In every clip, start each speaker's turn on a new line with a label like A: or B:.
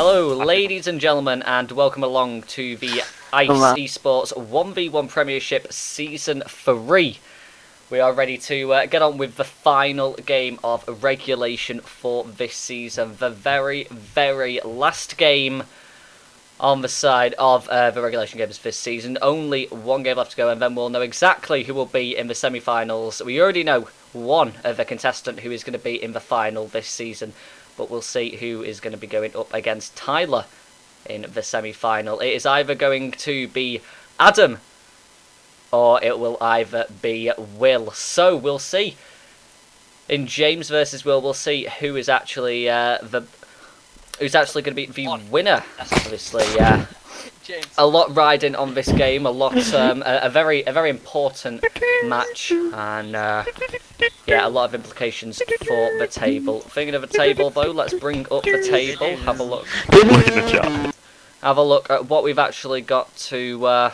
A: Hello, ladies and gentlemen, and welcome along to the ICE Esports 1v1 Premiership Season 3. We are ready to get on with the final game of regulation for this season. The very, very last game on the side of the regulation games this season. Only one game left to go, and then we'll know exactly who will be in the semi-finals. We already know one of the contestant who is going to be in the final this season, but we'll see who is going to be going up against Tyler in the semi-final. It is either going to be Adam or it will either be Will. So we'll see. In James versus Will, we'll see who is actually who's actually going to be the winner. Obviously, a lot riding on this game. A lot, a very important match, and yeah, a lot of implications for the table. Thinking of a table, though, let's bring up the table. Have a look. Have a look at what we've actually got to. What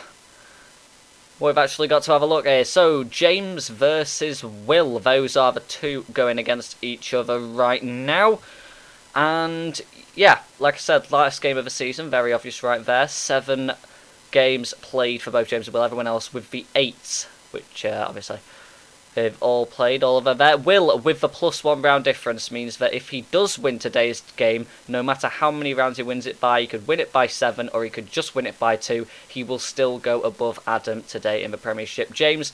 A: we've actually got to have a look here. So, James versus Will. Those are the two going against each other right now. And, yeah, like I said, last game of the season. Very obvious right there. 7 games played for both James and Will. Everyone else with the 8, which, obviously, they've all played, all of them there. Will, with the +1 round difference, means that if he does win today's game, no matter how many rounds he wins it by, he could win it by 7 or he could just win it by 2, he will still go above Adam today in the Premiership. James,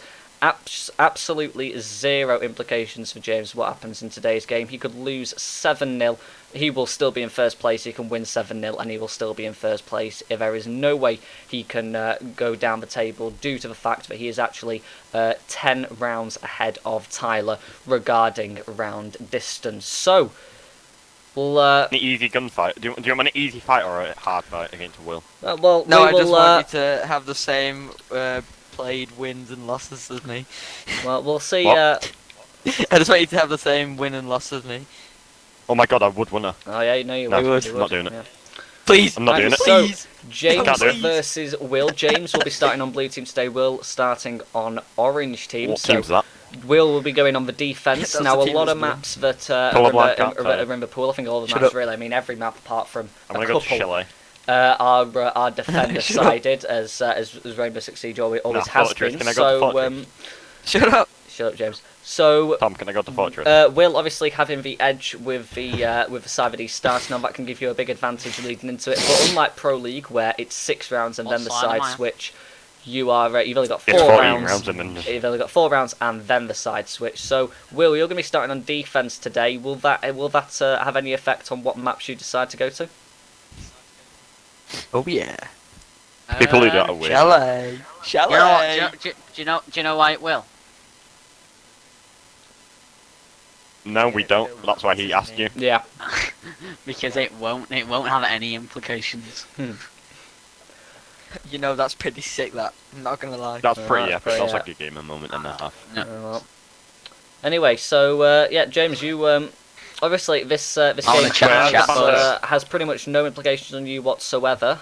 A: absolutely zero implications for James what happens in today's game. He could lose 7-0, he will still be in first place, he can win 7-0 and he will still be in first place. If there is no way he can go down the table due to the fact that he is actually 10 rounds ahead of Tyler regarding round distance. So, we'll...
B: an easy gunfight. Do you want an easy fight or a hard fight against Will?
A: Well,
C: no, I just want you to have the same played wins and losses as me.
A: Well, we'll see.
C: I just want you to have the same win and loss as me.
B: Oh my god, I would, wouldn't
A: Oh yeah, no, you
B: No,
A: would.
B: I'm not doing it.
A: Yeah.
C: Please,
B: I'm not doing it.
A: So,
C: Please.
A: James
B: do it.
A: versus Will. James will be starting on blue team today. Will starting on orange team.
B: What
A: so
B: team's that?
A: Will will be going on the defense.
C: That's
A: now,
C: the
A: a
C: team
A: lot
C: that's
A: of
C: blue.
A: maps that
B: Colourblind
A: are in the pool. I think all the
C: Shut
A: maps
C: up.
A: really. I mean, every map apart from
B: I'm
A: a
B: gonna go to
A: couple
B: Chile.
A: are defender sided, as Rainbow Six Siege always has
B: Fortress.
A: been.
B: Can I go to
A: So
B: Fortress?
C: Shut up.
A: shut up, James. So,
B: Tom, can I go to Fortress?
A: Will obviously having the edge with the side that he's starting on, that can give you a big advantage leading into it. But unlike Pro League, where it's 6 rounds and then the side switch, you've only got 4 rounds.
B: And then...
A: You've only got 4 rounds and then the side switch. So, Will, you're going to be starting on defense today. Will that have any effect on what maps you decide to go to?
C: Oh yeah.
B: People who don't win.
C: Shall I?
D: Do you know why it will?
B: No, we don't. That's why he asked you.
A: Yeah.
D: Because it won't have any implications.
C: You know, that's pretty sick, that. I'm not gonna lie.
B: That's pretty epic.
A: pretty,
B: That's like a game of a moment and a half.
D: No.
A: Well. Anyway, so yeah, James, you obviously this game has pretty much no implications on you whatsoever.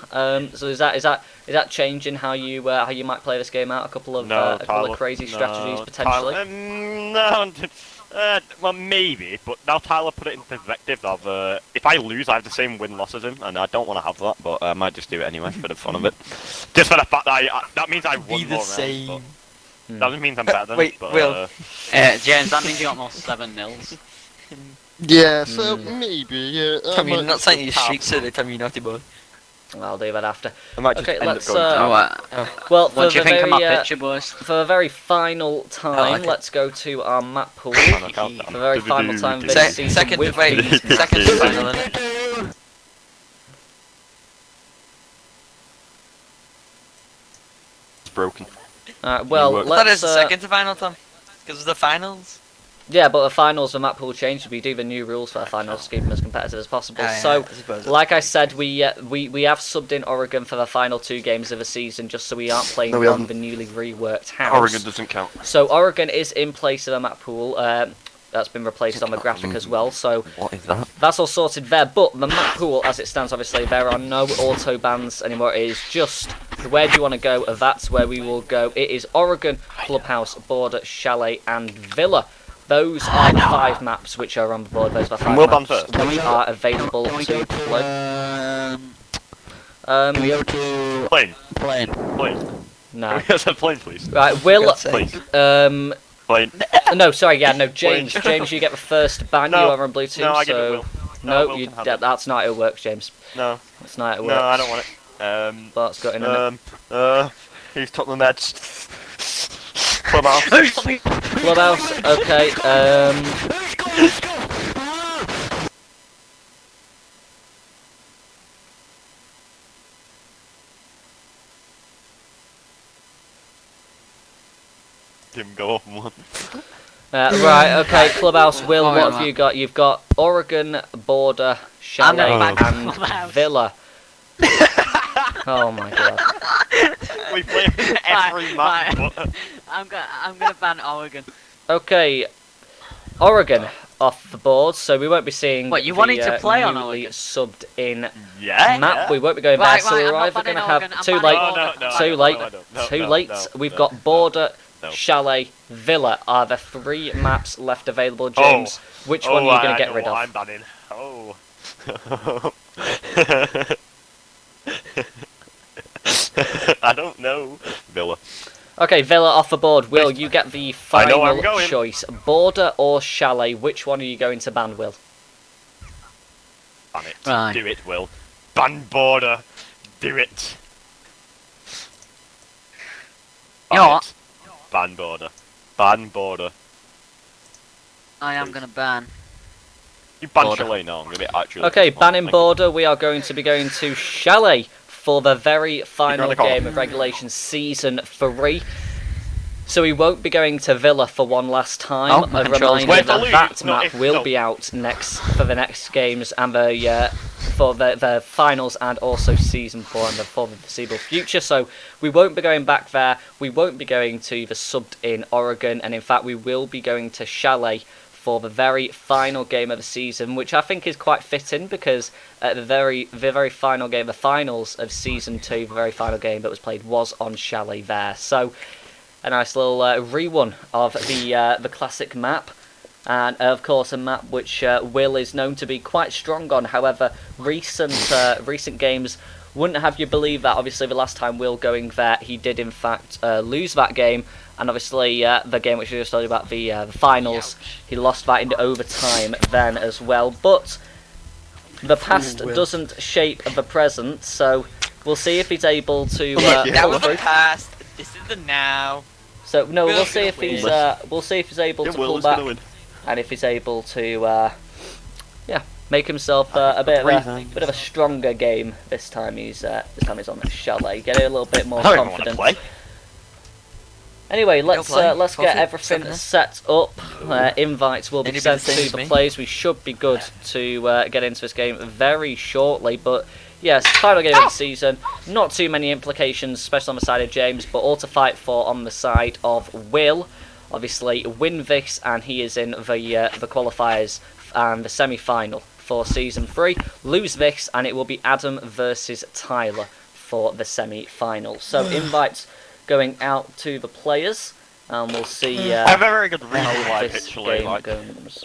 A: So is that changing how you might play this game out? A couple of crazy strategies potentially.
B: Well, maybe, but now Tyler put it in perspective of if I lose, I have the same win-loss as him, and I don't want to have that, but I might just do it anyway for the fun of it. Just for the fact that that means I won more rounds, but that doesn't mean I'm better than
C: Wait,
B: but,
C: Will.
D: James, that means you got more 7-0s.
E: Yeah, so maybe, yeah.
C: Tom, you're not saying you streaks today, Tom, you naughty boy.
A: I'll do that after.
B: I might just
A: Okay,
B: end
A: let's.
B: up going
A: Well,
D: What do you think of my picture, boys?
A: for the very final time,
C: okay.
A: let's go to our map pool.
B: on a
A: For
B: countdown.
A: the very final time of this season
C: Second
A: with
C: final, innit?
B: It's broken.
A: well,
B: That
C: That
A: let's.
C: is the second to final, Tom. Because of the finals.
A: Yeah, but the finals, the map pool changed. We do the new rules for the finals to keep them as competitive as possible.
C: Yeah,
A: So,
C: I suppose.
A: like I said, we have subbed in Oregon for the final 2 games of the season, just so we aren't playing
B: No, we
A: on
B: haven't.
A: the newly reworked house.
B: Oregon doesn't count.
A: So Oregon is in place of the map pool. That's been replaced on the graphic as well. So
B: What is that?
A: that's all sorted there. But the map pool, as it stands, obviously there are no auto bans anymore. It is just where do you want to go? That's where we will go. It is Oregon, Clubhouse, Border, Chalet, and Villa. Those are the 5 maps which are on the board. Those are the 5
B: We'll ban
A: maps
B: first.
A: which are available to play.
D: Can we go to
B: Plane.
D: plane?
A: No.
B: Yes, a plane, please.
A: Right, Will.
C: God's sake.
B: Please. Plane.
A: No, sorry, yeah, no, James. James, you get the first ban.
B: No.
A: You are on blue team,
B: No, I give it
A: so
B: Will.
A: no,
B: Will
A: you.
B: can have it.
A: That's not how it works, James.
B: No.
A: That's not how it works.
B: No, I don't want it.
A: Bart's got in.
B: He's took the meds. Clubhouse.
A: Clubhouse. Okay.
B: Didn't go off one.
A: Right. Okay. Clubhouse. Will,
D: Oh,
A: what
D: yeah,
A: have you got? You've got Oregon, Border,
D: I'm
A: Chalet,
D: gonna ban
A: and
D: Clubhouse.
A: Villa. Oh my god.
B: We play every
D: Right,
B: match. but-
D: I'm gonna ban Oregon.
A: Okay. Oregon off the board, so we won't be seeing.
D: What, you wanted to play on
A: newly
D: Oregon?
A: subbed in
B: Yeah.
A: map. We won't be going
D: Right,
A: there, so
D: right,
A: we're
D: I'm not
A: either going to
D: banning
A: have
D: Oregon, I'm
A: too
D: banning
A: late.
D: Oregon.
B: No,
A: Too late.
B: no,
A: Too
B: no,
A: late.
B: no,
A: We've
B: no,
A: got Border,
B: no.
A: Chalet, Villa are the 3 maps left available. James, which one are you going to get rid of?
B: I'm banning. Oh. I don't know. Villa.
A: Okay, Villa off the board. Will, you get the
B: I know where I'm
A: final
B: going.
A: choice. Border or Chalet? Which one are you going to ban, Will?
B: Ban it.
D: Right.
B: Do it, Will. Ban Border. Do it.
D: You know what?
B: Ban Border. Ban Border.
D: I am gonna ban.
B: You ban
D: Border.
B: Chalet now. I'm gonna be actually.
A: Okay,
B: disappointed.
A: banning
B: Thank you.
A: Border. We are going to be going to Chalet for the very final
B: the call.
A: game of regulation season 3. So we won't be going to Villa for one last time.
D: Oh, my
A: A
D: controls
A: reminder
B: Wait,
A: that
B: I'll
A: that
B: leave. No,
A: map
B: if-
A: will
B: no.
A: be out for the next games and for the finals and also season 4 and for the foreseeable future. So we won't be going back there. We won't be going to the subbed in Oregon, and in fact we will be going to Chalet for the very final game of the season, which I think is quite fitting because at the very final game, the finals of season 2, the very final game that was played was on Chalet there. So a nice little rerun of the classic map, and of course a map which Will is known to be quite strong on. However, recent games wouldn't have you believe that. Obviously, the last time Will going there, he did in fact lose that game. And obviously, the game which we just told you about, the finals, he lost that into overtime then as well. But the past doesn't shape the present, so we'll see if he's able to
C: That
A: pull
C: was the
A: through.
C: past. This is the now.
A: So no, we'll
C: Will's
A: see if
C: gonna
A: he's able to
B: Will
A: pull
B: is
A: back,
B: gonna win.
A: and if he's able to make himself a bit of a stronger game this time. He's on the Chalet, get a little bit more
B: I don't even want to
A: confident.
B: play.
A: Anyway, let's
C: play.
A: get
C: Coffee,
A: everything
C: something.
A: set up. Invites will be
C: Anybody
A: sent
C: the same
A: to
C: as
A: the
C: me?
A: players. We should be good to get into this game very shortly. But yes, final game of the season. Not too many implications, especially on the side of James, but all to fight for on the side of Will. Obviously, win this, and he is in the qualifiers and the semi-final for season 3. Lose this, and it will be Adam versus Tyler for the semi-final. So invites going out to the players, and we'll see
B: I have a very good reason
A: how
B: why I
A: this
B: picked Chalet.
A: game
B: Like,
A: goes.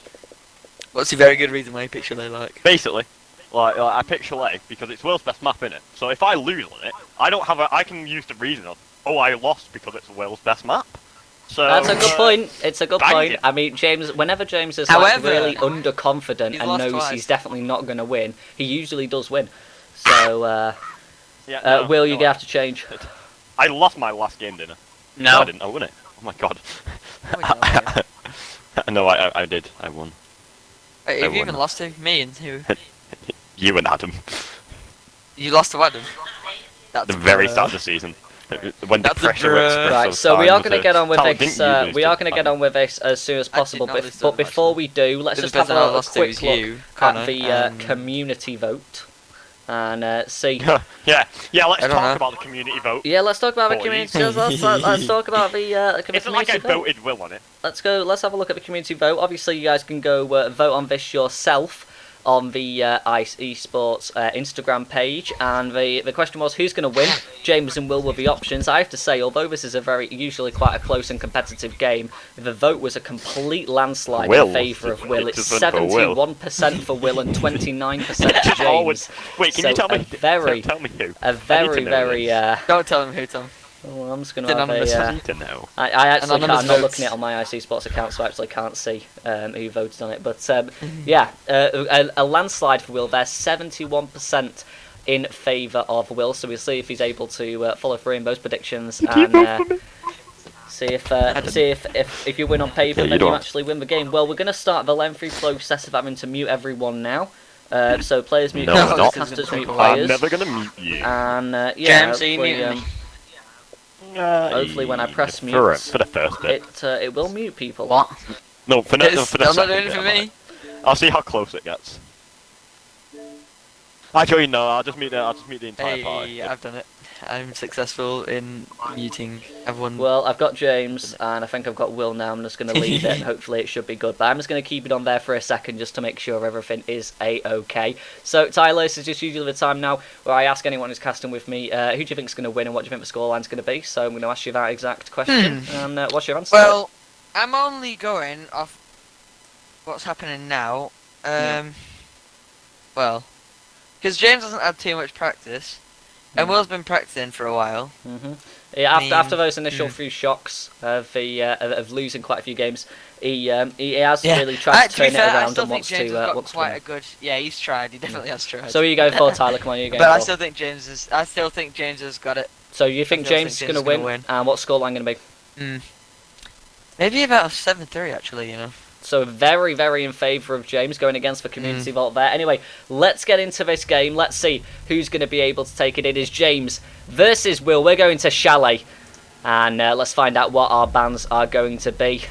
C: What's a very good reason why you pick Chalet like?
B: basically, like I picked Chalet because it's Will's best map in it. So if I lose on it, I can use the reason of I lost because it's Will's best map. So
A: That's a good point. It's a good
B: bang
A: point.
B: it.
A: I mean, James. Whenever James is
C: However,
A: really underconfident
C: he's
A: and
C: lost
A: knows
C: twice.
A: he's definitely not going to win, he usually does win. So,
B: Yeah, no,
A: Will, you
B: no,
A: have to change.
B: I lost my last game, didn't I?
D: No.
B: I didn't. I won it. Oh my god.
C: Oh,
B: No, I did. I won.
C: Wait,
B: I
C: have you
B: won.
C: even lost to me and who?
B: You and Adam.
C: You lost to Adam? That's
B: The very
C: bruh.
B: start of the season. When the
C: That's a
B: pressure
C: bruh.
B: expressed
A: Right,
B: of
A: so we
B: time
A: are
B: was
A: going to
B: a
A: get on with
B: talent.
A: this.
B: Didn't you lose
A: We
B: to
A: are going to get
B: Adam?
A: on with this as soon as
C: I did
A: possible.
C: not
A: But,
C: lose to
A: but
C: them,
A: before
C: actually.
A: we do, let's
C: The
A: just have
C: person I
A: a
C: lost to
A: quick
C: was
A: look
C: you,
A: at
C: Connor,
A: the
C: and-
A: community vote and see.
B: Yeah, let's
C: I don't
B: talk
C: know.
B: about the community vote.
A: Yeah, let's talk about the
B: Boys.
A: community. Let's talk about the
B: It's not like
A: community
B: I
A: vote.
B: voted Will on it.
A: Let's have a look at the community vote. Obviously, you guys can go vote on this yourself. on the Ice Esports Instagram page, and the question was who's going to win. James and Will were the options. I have to say, although this is usually quite a close and competitive game, the vote was a complete landslide in favour of Will. It's 71% for Will and 29% for James.
B: Wait, can you tell me? Tell me who?
A: A very.
C: Don't tell him who, Tom.
A: Well, I'm just going to have
B: I need to know.
A: I actually can't, I'm not
C: votes.
A: looking at it on my IC Sports account, so I actually can't see who voted on it. But yeah, a landslide for Will there, 71% in favour of Will. So we'll see if he's able to follow through in those predictions and see if you win on paper, then you actually win the game. Well, we're going to start the lengthy process of having to mute everyone now. So players mute casters mute players.
B: I'm never going to mute you.
A: And
C: James, hopefully,
A: hopefully when I press mute,
B: for the first bit,
A: it will mute people.
D: What?
B: No, for the second
C: not doing it for
B: bit,
C: me.
B: I'll see how close it gets. Actually, no, I'll just mute the entire party.
C: Hey, I've done it. I'm successful in muting everyone.
A: Well, I've got James, and I think I've got Will now. I'm just going to leave it, and hopefully it should be good. But I'm just going to keep it on there for a second, just to make sure everything is a-okay. So, Tyler, this is just usually the time now where I ask anyone who's casting with me, who do you think is going to win, and what do you think the scoreline's going to be? So I'm going to ask you that exact question, and what's your answer?
C: Well, I'm only going off what's happening now. Well, because James hasn't had too much practice. And Will's been practicing for a while.
A: Yeah, after those initial few shocks of losing quite a few games, he has really tried to turn it around and wants to win.
C: Yeah, he's tried. He definitely has tried.
A: So who are you going for, Tyler? Come on, you going
C: But
A: for?
C: I still think James has got it.
A: So you think James is going to win? And what's scoreline going to be?
C: Maybe about a 7-3 actually. You know.
A: So very, very in favour of James going against the community vault there. Anyway, let's get into this game. Let's see who's going to be able to take it. It is James versus Will. We're going to Chalet. And let's find out what our bans are going to be.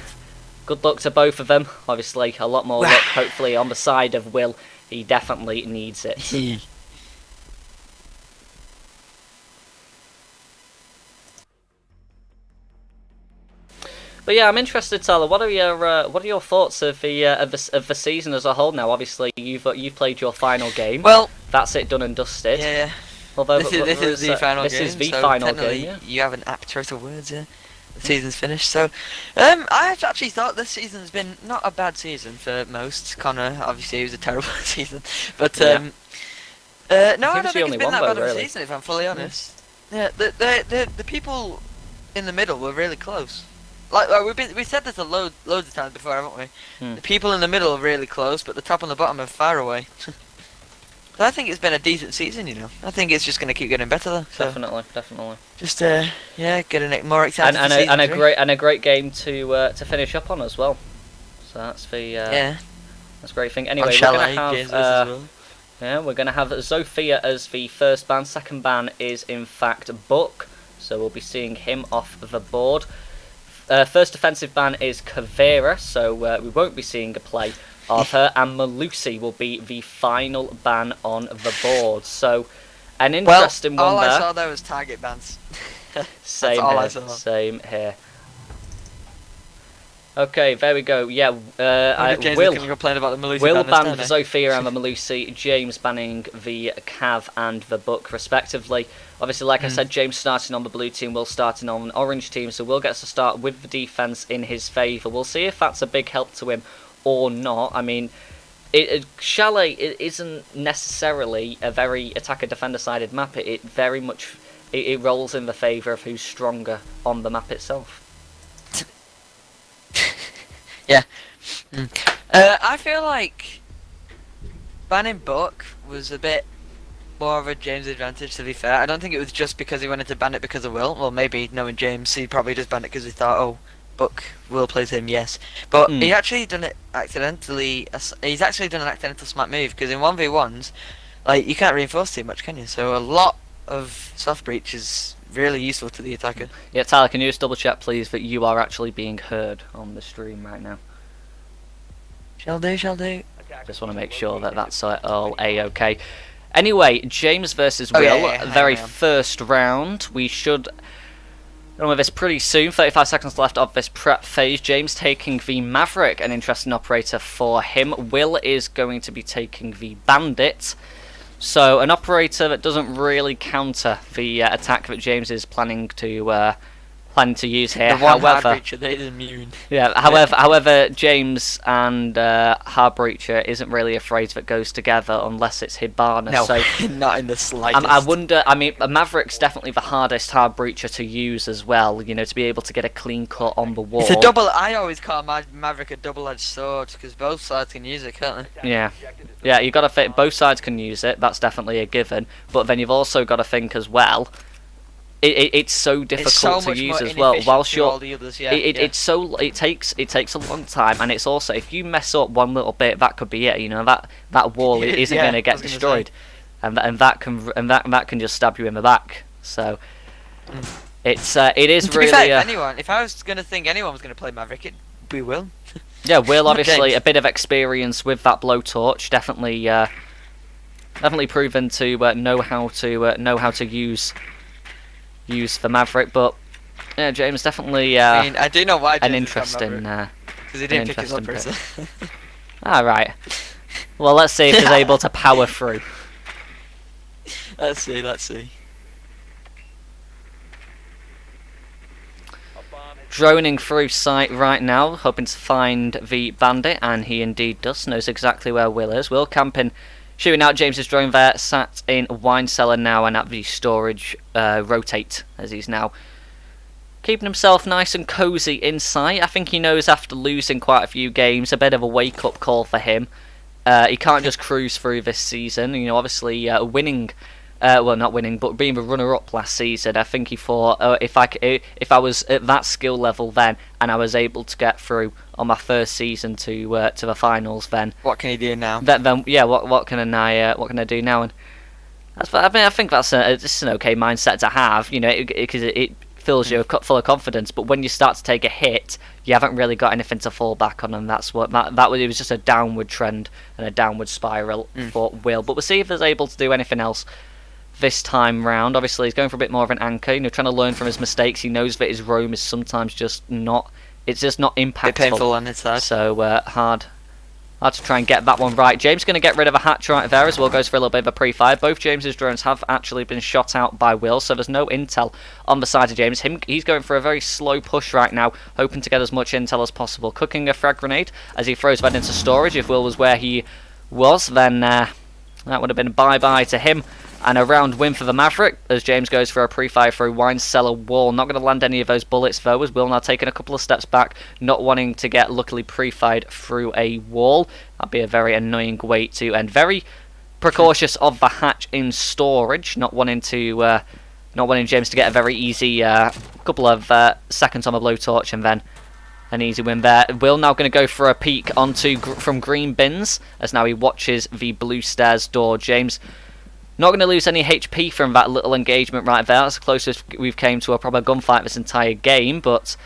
A: Good luck to both of them. Obviously, a lot more luck, hopefully, on the side of Will. He definitely needs it. But yeah, I'm interested, Tyler. What are your thoughts of the season as a whole now? Obviously, you've played your final game.
C: Well,
A: that's it, done and dusted.
C: Yeah.
A: Although
C: this is the final game.
A: This is the
C: so
A: final game. Yeah.
C: You have an apt choice of words. Yeah. The season's finished. So, I actually thought this season's been not a bad season for most. Connor, obviously, it was a terrible season, but no, I don't think it's been that bad of a season. If I'm fully honest. Yeah, the people in the middle were really close. Like we said this loads of times before, haven't we? The people in the middle are really close, but the top and the bottom are far away. So I think it's been a decent season, you know. I think it's just going to keep getting better, though. So
A: Definitely.
C: just getting more excited.
A: And a great game to finish up on as well. So that's the that's a great thing. Anyway, we're gonna have Zofia as the first ban. Second ban is in fact Buck, so we'll be seeing him off the board. First defensive ban is Kavera, so we won't be seeing a play of her, and Malusi will be the final ban on the board. So, an interesting one there.
C: All I saw there was target bans.
A: Same here. Okay, there we go. Yeah, Will
C: complain about the Malusi
A: Will
C: ban
A: banned the Zofia and the Malusi, James banning the Cav and the Buck respectively. Obviously, like I said, James starting on the blue team, Will starting on an orange team, so Will gets to start with the defence in his favour. We'll see if that's a big help to him or not. I mean, Chalet isn't necessarily a very attacker-defender sided map. It very much it rolls in the favour of who's stronger on the map itself.
C: Yeah. I feel like banning Buck was a bit more of a James advantage, to be fair. I don't think it was just because he wanted to ban it because of Will. Well, maybe knowing James, he probably just banned it because he thought, oh, Buck, Will plays him, yes. But he actually done it accidentally. He's actually done an accidental smart move, because in 1v1s, like, you can't reinforce too much, can you? So a lot of soft breach is really useful to the attacker.
A: Yeah, Tyler, can you just double check, please, that you are actually being heard on the stream right now?
C: Shall do.
A: Just want to make sure that that's all a-okay. Anyway, James versus Will, very first round. We should On with this pretty soon. 35 seconds left of this prep phase. James taking the Maverick, an interesting operator for him. Will is going to be taking the Bandit. So an operator that doesn't really counter the attack that James is planning to use here.
C: The one
A: However,
C: hard breacher, they is immune.
A: yeah. However, James and hard breacher isn't really a phrase that goes together unless it's Hibana.
C: No,
A: So
C: not in the slightest.
A: I wonder. I mean, a Maverick's definitely the hardest hard breacher to use as well. You know, to be able to get a clean cut on the wall.
C: It's a double. I always call Maverick a double-edged sword because both sides can use it, can't they?
A: Yeah, yeah. You got to think both sides can use it. That's definitely a given. But then you've also got to think as well. It's so difficult to use as well. Whilst you're, it takes a long time, and it's also if you mess up one little bit, that could be it. You know that wall isn't going to get destroyed, and that can just stab you in the back. So it is
C: to
A: really.
C: Be fair, if I was going to think anyone was going to play Maverick, it'd be Will.
A: Yeah, Will obviously a bit of experience with that blowtorch, definitely proven to know how to use the Maverick, but yeah, James definitely.
C: I mean, I do know why.
A: An interesting.
C: Because he didn't pick his operator.
A: All right. Well, let's see if he's able to power through.
C: Let's see.
A: Droning through sight right now, hoping to find the Bandit, and he indeed does. Knows exactly where Will is. Will camping. Shooting out James's drone there, sat in wine cellar now and at the storage rotate, as he's now keeping himself nice and cosy inside. I think he knows after losing quite a few games, a bit of a wake-up call for him. He can't just cruise through this season. You know, obviously winning, well not winning, but being the runner-up last season. I think he thought, if I was at that skill level then, and I was able to get through on my first season to the finals, then
C: what can he do now?
A: Then yeah, what can I do now? And I think that's it's an okay mindset to have, you know, because it fills you full of confidence. But when you start to take a hit, you haven't really got anything to fall back on, and that's what that was. It was just a downward trend and a downward spiral for Will. But we'll see if he's able to do anything else this time round. Obviously, he's going for a bit more of an anchor, you know, trying to learn from his mistakes. He knows that his roam is sometimes just not. It's just not impactful.
C: A bit painful on its side.
A: So hard to try and get that one right. James going to get rid of a hatch right there as well. Goes for a little bit of a pre-fire. Both James's drones have actually been shot out by Will, so there's no intel on the side of James. He's going for a very slow push right now, hoping to get as much intel as possible. Cooking a frag grenade as he throws that into storage. If Will was where he was, then that would have been bye-bye to him. And a round win for the Maverick as James goes for a pre-fire through wine cellar wall. Not going to land any of those bullets though, as Will now taking a couple of steps back, not wanting to get luckily pre-fired through a wall. That'd be a very annoying way to end. Very precautious of the hatch in storage, not wanting James to get a very easy couple of seconds on the blowtorch and then an easy win there. Will now going to go for a peek onto from green bins as now he watches the blue stairs door. James not going to lose any HP from that little engagement right there. That's the closest we've came to a proper gunfight this entire game, but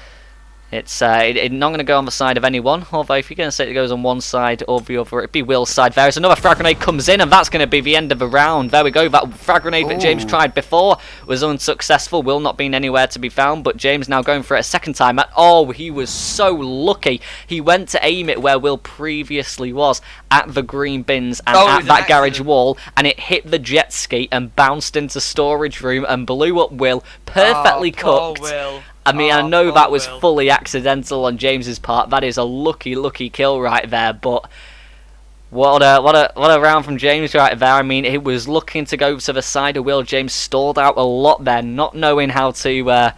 A: it's not going to go on the side of anyone. Although if you're going to say it goes on one side or the other, it'd be Will's side. There's another frag grenade comes in, and that's going to be the end of the round. There we go. That frag grenade that James tried before was unsuccessful. Will not being anywhere to be found, but James now going for it a second time. Oh, he was so lucky. He went to aim it where Will previously was, at the green bins and at that garage wall, and it hit the jet ski and bounced into storage room and blew up Will. Perfectly cooked.
C: Will.
A: I mean, I know that was fully accidental on James's part. That is a lucky kill right there. But what a round from James right there. I mean, he was looking to go to the side of Will. James stalled out a lot there, not knowing how to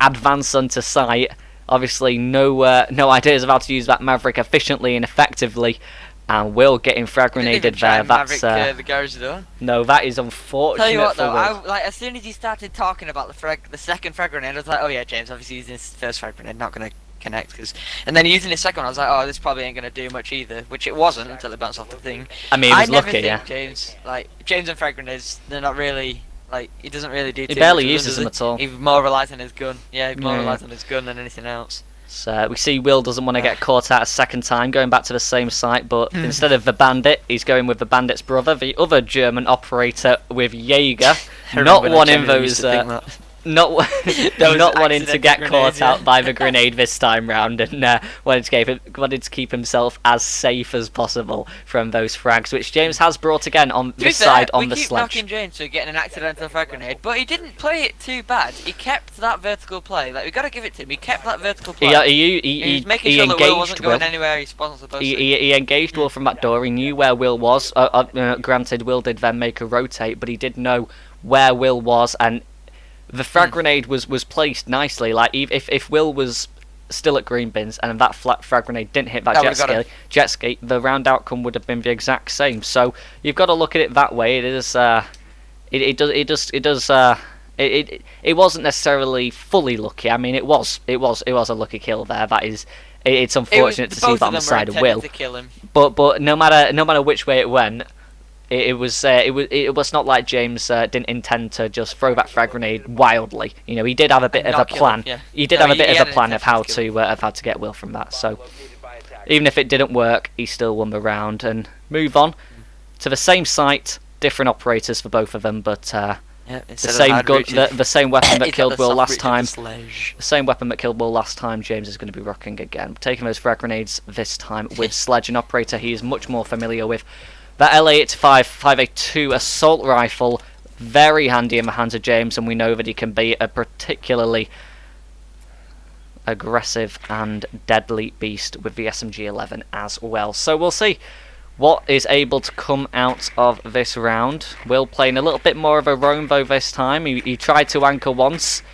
A: advance onto site. Obviously, no ideas of how to use that Maverick efficiently and effectively. And Will getting frag grenaded there. That's
C: the garage door.
A: No, that is unfortunate.
C: Tell you what
A: for
C: though,
A: Will.
C: as soon as he started talking about the second frag grenade, I was like, oh yeah, James obviously using his first frag grenade, not gonna connect, and then using his second one, I was like, oh, this probably ain't gonna do much either, which it wasn't until it bounced off the thing.
A: I mean, he was lucky,
C: yeah. James and frag grenades, they're not really. He doesn't really do.
A: He barely uses them at all.
C: He more relies on his gun. Yeah, he more relies on his gun than anything else.
A: So we see Will doesn't want to get caught out a second time, going back to the same site, but instead of the Bandit, he's going with the Bandit's brother, the other German operator with Jaeger. Not wanting those. not
C: Those
A: not wanting to get
C: accidental
A: caught
C: grenades, yeah.
A: out by the grenade this time round, and wanted to keep himself as safe as possible from those frags, which James has brought again on
C: To be
A: this
C: fair,
A: side on the
C: we keep
A: sledge.
C: knocking James for getting an accidental frag grenade, but he didn't play it too bad. He kept that vertical play. Like, we got to give it to him. He kept that vertical play.
A: He
C: was making sure that Will wasn't
A: engaged Will.
C: going anywhere he wasn't supposed to.
A: He engaged Will from that door. He knew where Will was. Granted, Will did then make a rotate, but he did know where Will was, and the frag grenade was placed nicely. Like, if Will was still at green bins and that frag grenade didn't hit that jet ski, the round outcome would have been the exact same. So you've got to look at it that way. It is it wasn't necessarily fully lucky. I mean, it was a lucky kill there. That is, it's unfortunate to see that on the side of Will. But no matter which way it went, it was not like James didn't intend to just throw that frag grenade wildly. You know, he did have a bit of a plan. He did have a bit of a plan of how to get Will from that. So even if it didn't work, he still won the round and move on to the same site, different operators for both of them, but the same gun, the same weapon that killed Will last time. The same weapon that killed Will last time. James is going to be rocking again, taking those frag grenades this time with sledge. An operator he is much more familiar with. That LA-85 5A2 assault rifle, very handy in the hands of James, and we know that he can be a particularly aggressive and deadly beast with the SMG-11 as well. So we'll see what is able to come out of this round. Will playing a little bit more of a roam though this time. He tried to anchor once,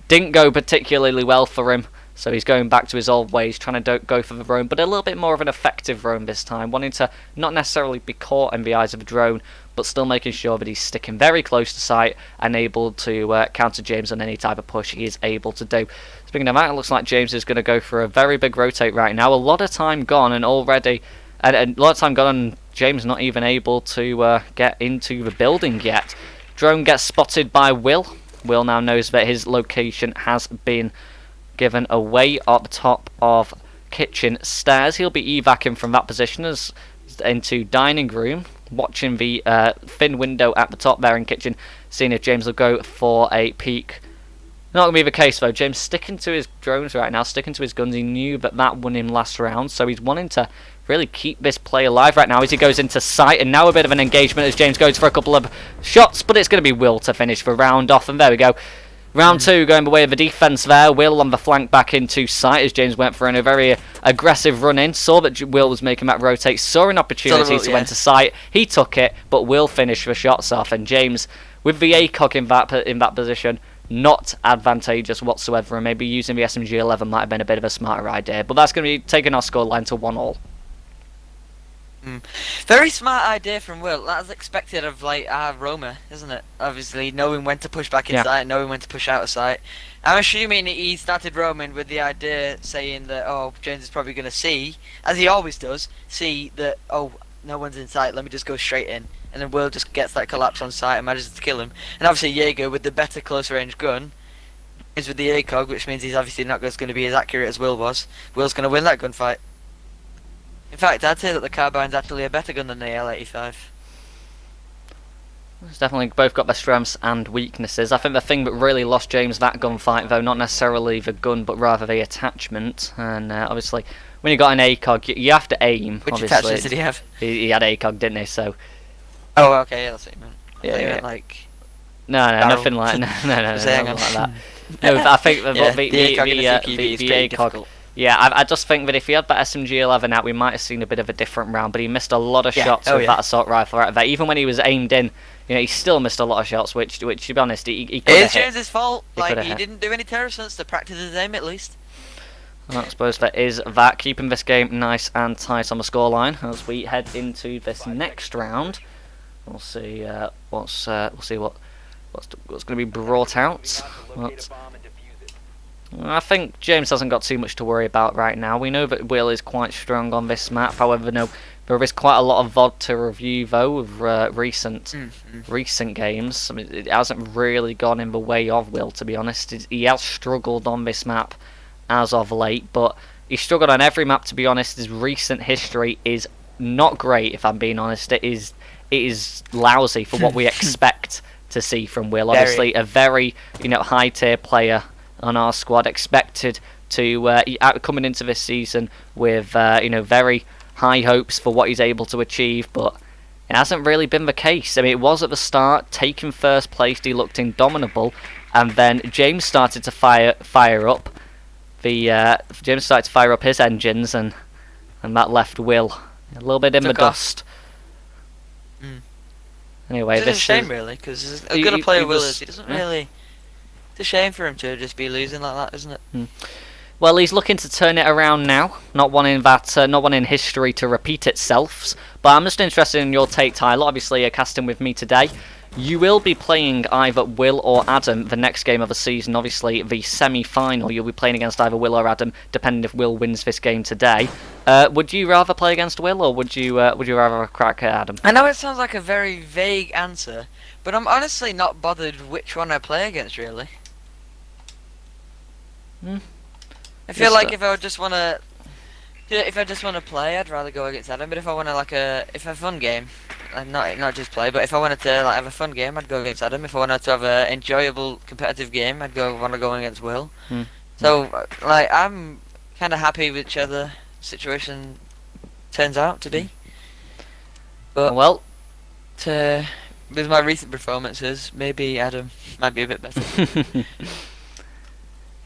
A: didn't go particularly well for him. So he's going back to his old ways, trying to go for the roam, but a little bit more of an effective roam this time, wanting to not necessarily be caught in the eyes of a drone, but still making sure that he's sticking very close to sight and able to counter James on any type of push he is able to do. Speaking of that, it looks like James is going to go for a very big rotate right now. A lot of time gone, and already, and a lot of time gone, and James not even able to get into the building yet. Drone gets spotted by Will. Will now knows that his location has been given away up the top of kitchen stairs. He'll be evacing from that position as into dining room, watching the thin window at the top there in kitchen, seeing if James will go for a peek. Not going to be the case though. James sticking to his drones right now, sticking to his guns. He knew that won him last round, so he's wanting to really keep this play alive right now as he goes into sight, and now a bit of an engagement as James goes for a couple of shots, but it's going to be Will to finish the round off, and there we go. Round two going the way of the defence there. Will on the flank back into sight as James went for a very aggressive run in. Saw that Will was making that rotate. Saw an opportunity to enter sight. He took it, but Will finished the shots off. And James, with the ACOG in that position, not advantageous whatsoever. And maybe using the SMG-11 might have been a bit of a smarter idea. But that's going to be taking our scoreline to 1-1.
C: Very smart idea from Will. That's expected of like our roamer, isn't it? Obviously, knowing when to push back in sight, knowing when to push out of sight. I'm assuming he started roaming with the idea saying that, oh, James is probably going to see, as he always does, see that, oh, no one's in sight, let me just go straight in. And then Will just gets that collapse on sight and manages to kill him. And obviously Jaeger, with the better closer range gun, is with the ACOG, which means he's obviously not just going to be as accurate as Will was. Will's going to win that gunfight. In fact, I'd say that the carbine's actually a better gun than the L85.
A: It's definitely both got their strengths and weaknesses. I think the thing that really lost James that gunfight, though, not necessarily the gun, but rather the attachment. And obviously, when you got an ACOG, you have to aim.
C: Which
A: obviously.
C: attachments did he have?
A: He had ACOG, didn't he? So.
C: Oh, okay, yeah, that's what you meant.
A: Yeah,
C: meant like.
A: No, nothing like nothing like that. No, I think the ACOG. Yeah, I just think that if he had that SMG-11 out, we might have seen a bit of a different round. But he missed a lot of shots with that assault rifle right there. Even when he was aimed in, you know, he still missed a lot of shots. Which to be honest, he could have hit.
C: It's James's fault. Like he didn't do any terror stunts to practice his aim at least.
A: Well, I suppose that is that, keeping this game nice and tight on the scoreline as we head into this next round. We'll see what's going to be brought out. I think James hasn't got too much to worry about right now. We know that Will is quite strong on this map. However, no, there is quite a lot of VOD to review though of recent games. I mean, it hasn't really gone in the way of Will, to be honest. He has struggled on this map as of late, but he struggled on every map, to be honest. His recent history is not great, if I'm being honest. It is lousy for what we expect to see from Will. Obviously, a very high tier player on our squad, expected to coming into this season with very high hopes for what he's able to achieve, but it hasn't really been the case. I mean, it was at the start, taking first place, he looked indomitable, and then James started to fire up his engines, and that left Will a little bit in the dust. Anyway,
C: it's a shame really, because as good a player Will is, he doesn't really. It's a shame for him to just be losing like that, isn't it?
A: Well, he's looking to turn it around now, not wanting history to repeat itself. But I'm just interested in your take, Tyler. Obviously, you're casting with me today. You will be playing either Will or Adam the next game of the season. Obviously, the semi-final, you'll be playing against either Will or Adam, depending if Will wins this game today. Would you rather play against Will, or would you rather crack at Adam?
C: I know it sounds like a very vague answer, but I'm honestly not bothered which one I play against, really. I feel like if I just want to play, I'd rather go against Adam. But if I want to a fun game, and not just play, but if I wanted to have a fun game, I'd go against Adam. If I wanted to have an enjoyable competitive game, I'd want to go against Will. So I'm kind of happy with whichever situation turns out to be. But with my recent performances, maybe Adam might be a bit better.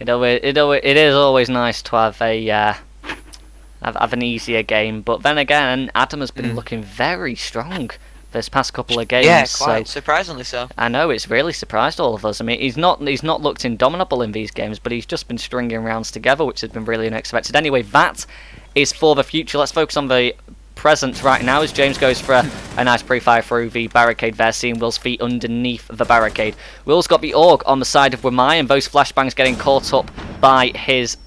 A: It is always nice to have have an easier game, but then again, Adam has been looking very strong this past couple of games.
C: Yeah, quite surprisingly so.
A: I know, it's really surprised all of us. I mean, he's not looked indomitable in these games, but he's just been stringing rounds together, which has been really unexpected. Anyway, that is for the future. Let's focus on the present right now as James goes for a nice pre-fire through the barricade there, seeing Will's feet underneath the barricade. Will's got the AUG on the side of Wamai, and those flashbangs getting caught up by his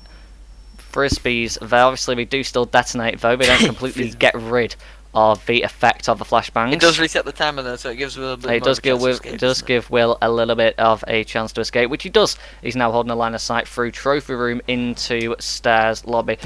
A: frisbees. Obviously, they do still detonate, though. They don't completely get rid of the effect of the flashbangs.
C: It does reset the timer, though, so it gives Will a bit more of a chance to escape.
A: It does give Will a little bit of a chance to escape, which he does. He's now holding a line of sight through trophy room into stairs lobby.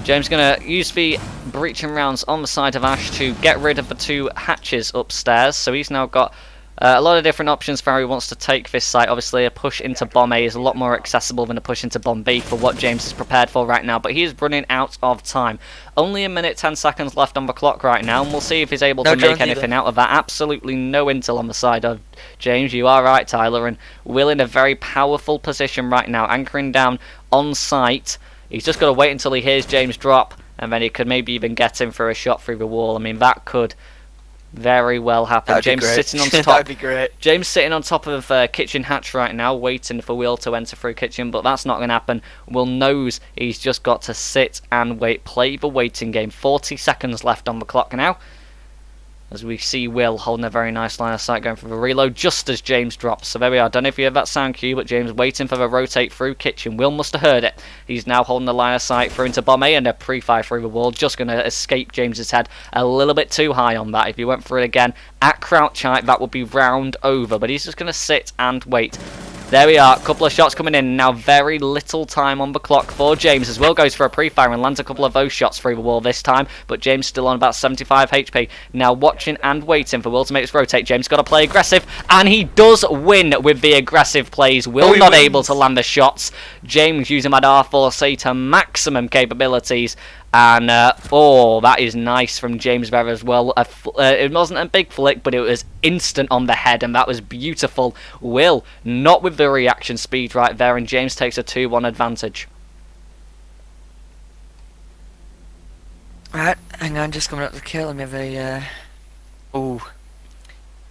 A: James going to use the breaching rounds on the side of Ash to get rid of the two hatches upstairs. So he's now got a lot of different options for how he wants to take this site. Obviously, a push into Bomb A is a lot more accessible than a push into Bomb B for what James is prepared for right now. But he is running out of time. Only a minute 10 seconds left on the clock right now, and we'll see if he's able to make anything out of that. Absolutely no intel on the side of James. You are right, Tyler. And Will in a very powerful position right now, anchoring down on site. He's just got to wait until he hears James drop, and then he could maybe even get him for a shot through the wall. I mean, that could very well happen. James sitting on top.
C: That'd be great.
A: James sitting on top of kitchen hatch right now, waiting for Will to enter through kitchen, but that's not going to happen. Will knows he's just got to sit and wait. Play the waiting game. 40 seconds left on the clock now, as we see Will holding a very nice line of sight going for the reload just as James drops. So there we are. I don't know if you heard that sound cue, but James waiting for the rotate through kitchen. Will must have heard it. He's now holding the line of sight through into Bomb A, and a pre-fire through the wall. Just going to escape James's head a little bit too high on that. If he went for it again at crouch height, that would be round over. But he's just going to sit and wait. There we are, a couple of shots coming in. Now very little time on the clock for James as Will goes for a pre-fire and lands a couple of those shots through the wall this time. But James still on about 75 HP. Now watching and waiting for Will to make his rotate. James got to play aggressive, and he does win with the aggressive plays. Will not able to land the shots. James using that R4C to maximum capabilities. And, that is nice from James there as well. It wasn't a big flick, but it was instant on the head, and that was beautiful. Will, not with the reaction speed right there, and James takes a 2-1 advantage.
C: Right, hang on, just coming up to the kill. Let me have a, Ooh.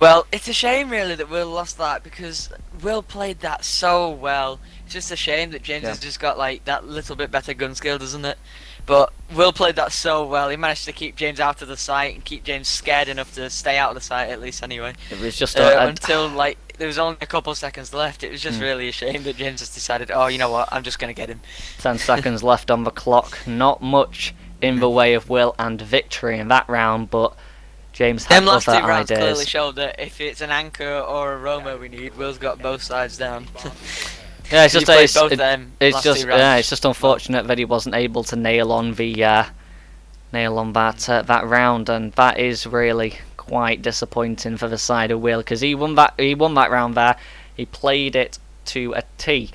C: Well, it's a shame, really, that Will lost that, because Will played that so well. It's just a shame that James has just got, that little bit better gun skill, doesn't it? But Will played that so well. He managed to keep James out of the site and keep James scared enough to stay out of the site, at least anyway.
A: It was just
C: until there was only a couple of seconds left. It was just really a shame that James just decided, oh, you know what, I'm just going to get him.
A: 10 seconds left on the clock. Not much in the way of Will and victory in that round, but James had
C: them last two
A: other
C: rounds
A: ideas.
C: clearly showed that if it's an anchor or a Roma we need, Will's got both sides down.
A: Yeah, it's just
C: rounds.
A: unfortunate that he wasn't able to nail on that round, and that is really quite disappointing for the side of Will, because he won that round there. He played it to a T.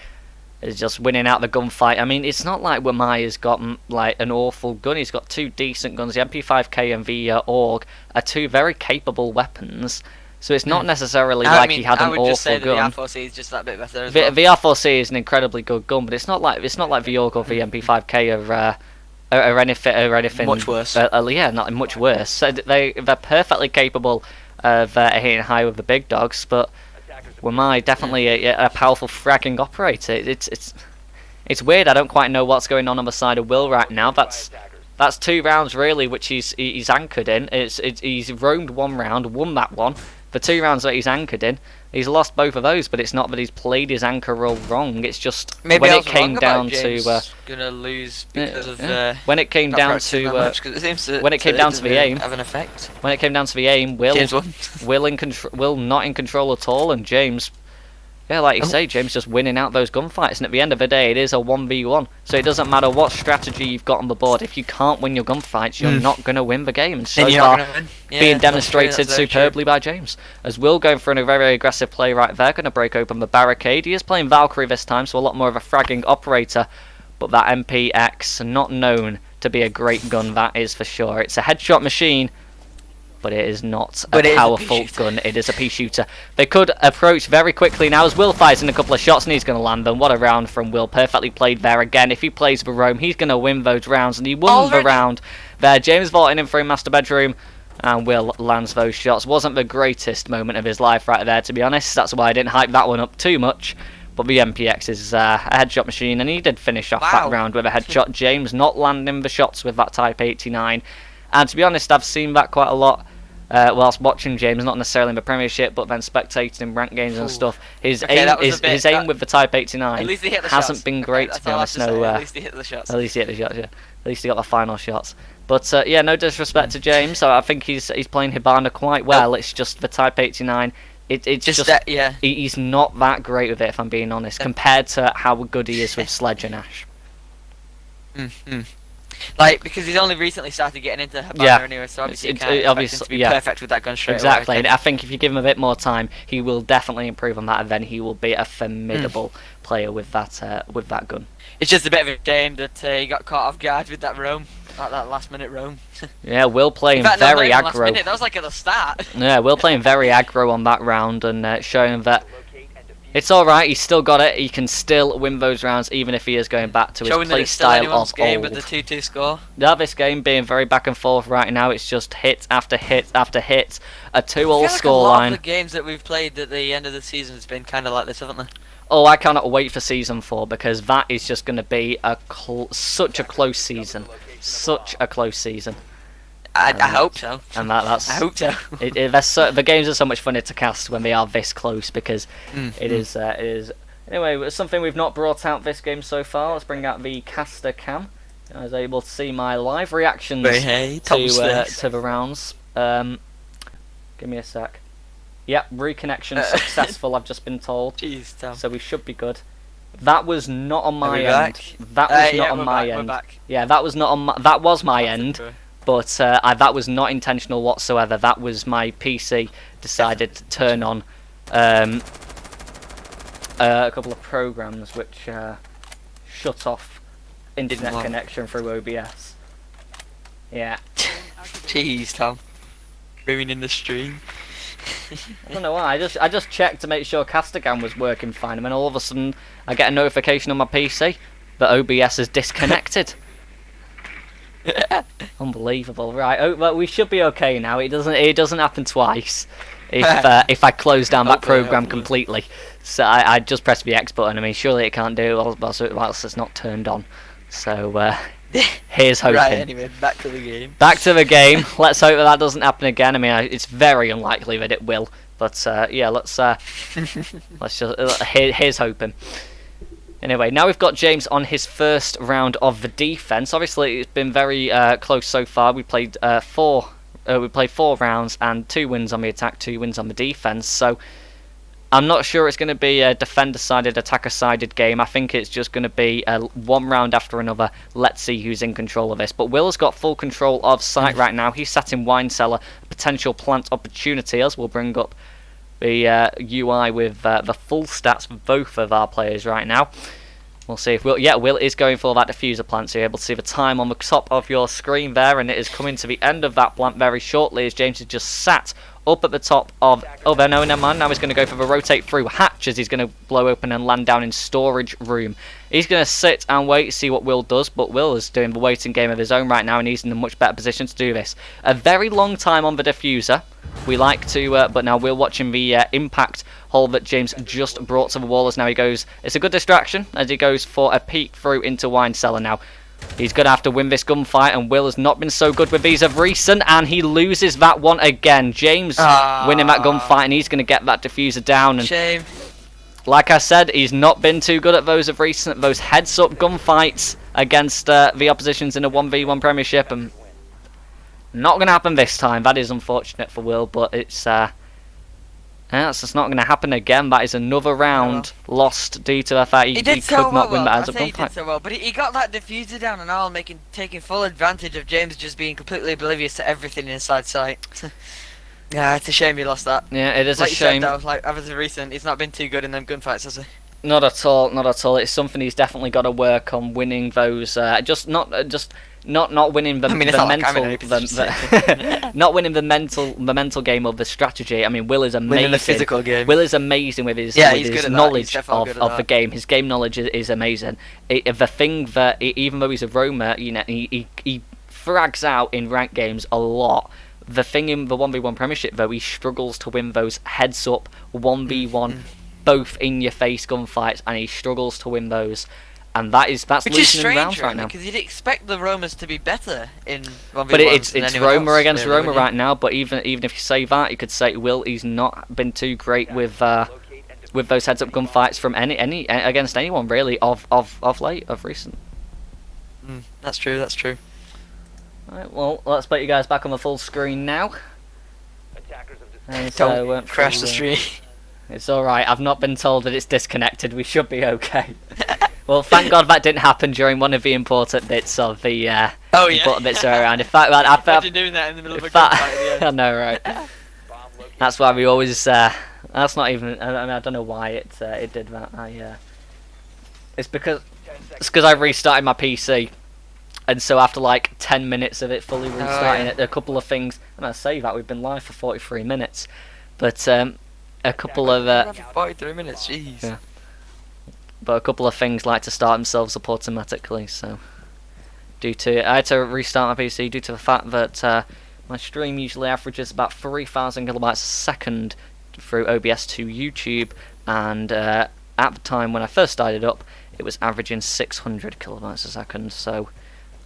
A: Is just winning out the gunfight. I mean, it's not like Wamaya's got like an awful gun. He's got 2 decent guns. The MP5K and the AUG are 2 very capable weapons. So it's not necessarily like he had an awful gun. I would just say that
C: the R4C is just that bit better as
A: the,
C: well.
A: The R4C is an incredibly good gun, but it's not like the AUG or the MP5K or anything
C: much worse.
A: Yeah, not much worse. So they're perfectly capable of hitting high with the big dogs, but Wamai definitely a powerful fragging operator. It's weird. I don't quite know what's going on the side of Will right now. That's 2 rounds really, which he's anchored in. He's roamed 1 round, won that one. The 2 rounds that he's anchored in, he's lost both of those. But it's not that he's played his anchor role wrong. It's just
C: maybe
A: when
C: I
A: it came down to
C: gonna lose because of
A: when it came down to when it came down to the aim,
C: have an effect.
A: When it came down to the aim, Will Will not in control at all, and James. Yeah, like you say, James just winning out those gunfights, and at the end of the day, it is a 1v1. So it doesn't matter what strategy you've got on the board. If you can't win your gunfights, you're not going to win the game. And so far, being demonstrated superbly by James. As Will going for a very aggressive play right there, going to break open the barricade. He is playing Valkyrie this time, so a lot more of a fragging operator. But that MPX, not known to be a great gun, that is for sure. It's a headshot machine, but it is not a powerful gun. It is a pea shooter. They could approach very quickly now as Will fires in a couple of shots and he's going to land them. What a round from Will. Perfectly played there again. If he plays the roam, he's going to win those rounds, and he won the round there. James vaulting in through master bedroom, and Will lands those shots. Wasn't the greatest moment of his life right there, to be honest. That's why I didn't hype that one up too much. But the MPX is a headshot machine, and he did finish off that round with a headshot. James not landing the shots with that Type 89. And to be honest, I've seen that quite a lot whilst watching James, not necessarily in the Premiership, but then spectating in ranked games and stuff. His aim with the Type 89 hasn't been great, to be honest.
C: At least he hit the shots.
A: At least he hit the shots, yeah. At least he got the final shots. But yeah, no disrespect to James. So I think he's playing Hibana quite well. It's just the Type 89. It's just that, yeah. He's not that great with it, if I'm being honest, compared to how good he is with Sledge and Ash.
C: Like, because he's only recently started getting into Hibana anyway, so obviously you can't expect him to be perfect with that gun straight away.
A: Exactly, and I think if you give him a bit more time, he will definitely improve on that, and then he will be a formidable player with that gun.
C: It's just a bit of a shame that he got caught off guard with that roam, like that last minute roam.
A: Yeah, Will playing very aggro.
C: That was like at the start.
A: Yeah, Will playing very aggro on that round, and showing that it's alright, he's still got it, he can still win those rounds even if he is going back to his play style of
C: game
A: old.
C: With the 2-2 score.
A: Yeah, this game being very back and forth right now, it's just hit after hit after hit, a 2-all scoreline.
C: A lot of the games that we've played at the end of the season has been kind of like this, haven't they?
A: Oh, I cannot wait for Season 4, because that is just going to be such a close season. Such a close season.
C: I hope so.
A: And that's.
C: I hope so.
A: The games are so much funner to cast when they are this close, because it is. Anyway, something we've not brought out this game so far. Let's bring out the caster cam. I was able to see my live reactions to the rounds. Give me a sec. Yep, reconnection successful. I've just been told.
C: Jeez, Tom.
A: So we should be good. That was not on my end. That was not on my end. Yeah, that was not on my. That was my end. But that was not intentional whatsoever. That was my PC decided to turn on a couple of programs which shut off internet connection through OBS. Yeah.
C: Jeez, Tom. Ruining the stream.
A: I don't know why. I just checked to make sure Castercam was working fine, and then all of a sudden I get a notification on my PC that OBS is disconnected. Unbelievable, right? Oh, well, we should be okay now. It doesn't happen twice. If I close down that program completely, so I just press the X button. I mean, surely it can't do it whilst it's not turned on. So here's hoping.
C: Right, anyway, back to the game.
A: Back to the game. Let's hope that doesn't happen again. I mean, it's very unlikely that it will. But yeah, let's just here's hoping. Anyway, now we've got James on his first round of the defense. Obviously, it's been very close so far. We played 4 rounds and 2 wins on the attack, 2 wins on the defense. So I'm not sure it's going to be a defender-sided, attacker-sided game. I think it's just going to be one round after another. Let's see who's in control of this. But Will's got full control of site right now. He's sat in Wine Cellar, potential plant opportunity, as we'll bring up the UI with the full stats for both of our players right now. We'll see if Will... Yeah, Will is going for that diffuser plant, so you're able to see the time on the top of your screen there, and it is coming to the end of that plant very shortly as James has just sat up at the top of... Oh, there, no, never mind. Now he's going to go for the rotate through hatch as he's going to blow open and land down in storage room. He's going to sit and wait, see what Will does, but Will is doing the waiting game of his own right now, and he's in a much better position to do this. A very long time on the diffuser. We like to... but now we're watching the impact hole that James just brought to the wall as now he goes... It's a good distraction as he goes for a peek through into wine cellar now. He's going to have to win this gunfight, and Will has not been so good with these of recent, and he loses that one again. James winning that gunfight, and he's going to get that diffuser down. And
C: shame.
A: Like I said, he's not been too good at those of recent, those heads-up gunfights against the oppositions in a 1v1 Premiership, and not going to happen this time. That is unfortunate for Will, but it's just not going to happen again. That is another round lost due to the fact he could not win that heads-up gunfight.
C: He did so well, but he got that diffuser down and all, taking full advantage of James just being completely oblivious to everything inside sight. Yeah, it's a shame he lost that.
A: Yeah, it is
C: like
A: a shame.
C: You said, though, like as of recent, he's not been too good in them gunfights, has he?
A: Not at all, not at all. It's something he's definitely got to work on, winning those. Not winning the not winning the mental game of the strategy. I mean, Will is amazing.
C: Winning the physical game.
A: Will is amazing with his knowledge of the game. His game knowledge is amazing. The thing that even though he's a roamer, you know, he frags out in ranked games a lot. The thing in the 1v1 Premiership though, he struggles to win those heads up 1v1 both in your face gunfights, and he struggles to win those. And that's losing in rounds right now.
C: Because you'd expect the roamers to be better in 1v1.
A: But it's roamer against roamer right now. But even if you say that, you could say Will, he's not been too great with those heads up gunfights from any against anyone really of late, of recent.
C: That's true. That's true.
A: Right, well, let's put you guys back on the full screen now. And
C: Don't crash the stream.
A: It's alright, I've not been told that it's disconnected, we should be okay. Well, thank God that didn't happen during one of the important bits of the important bits around. In fact,
C: imagine doing that in the middle of a gunfight.
A: I know, right? That's why we always... that's not even... I don't know why it did that. It's because I restarted my PC. And so after like 10 minutes of it fully restarting it, a couple of things... And I say that, we've been live for 43 minutes. But... a couple of
C: 43 minutes, jeez.
A: Yeah. But a couple of things like to start themselves up automatically, so I had to restart my PC due to the fact that my stream usually averages about 3,000 kilobytes a second through OBS to YouTube, and at the time when I first started up, it was averaging 600 kilobytes a second. So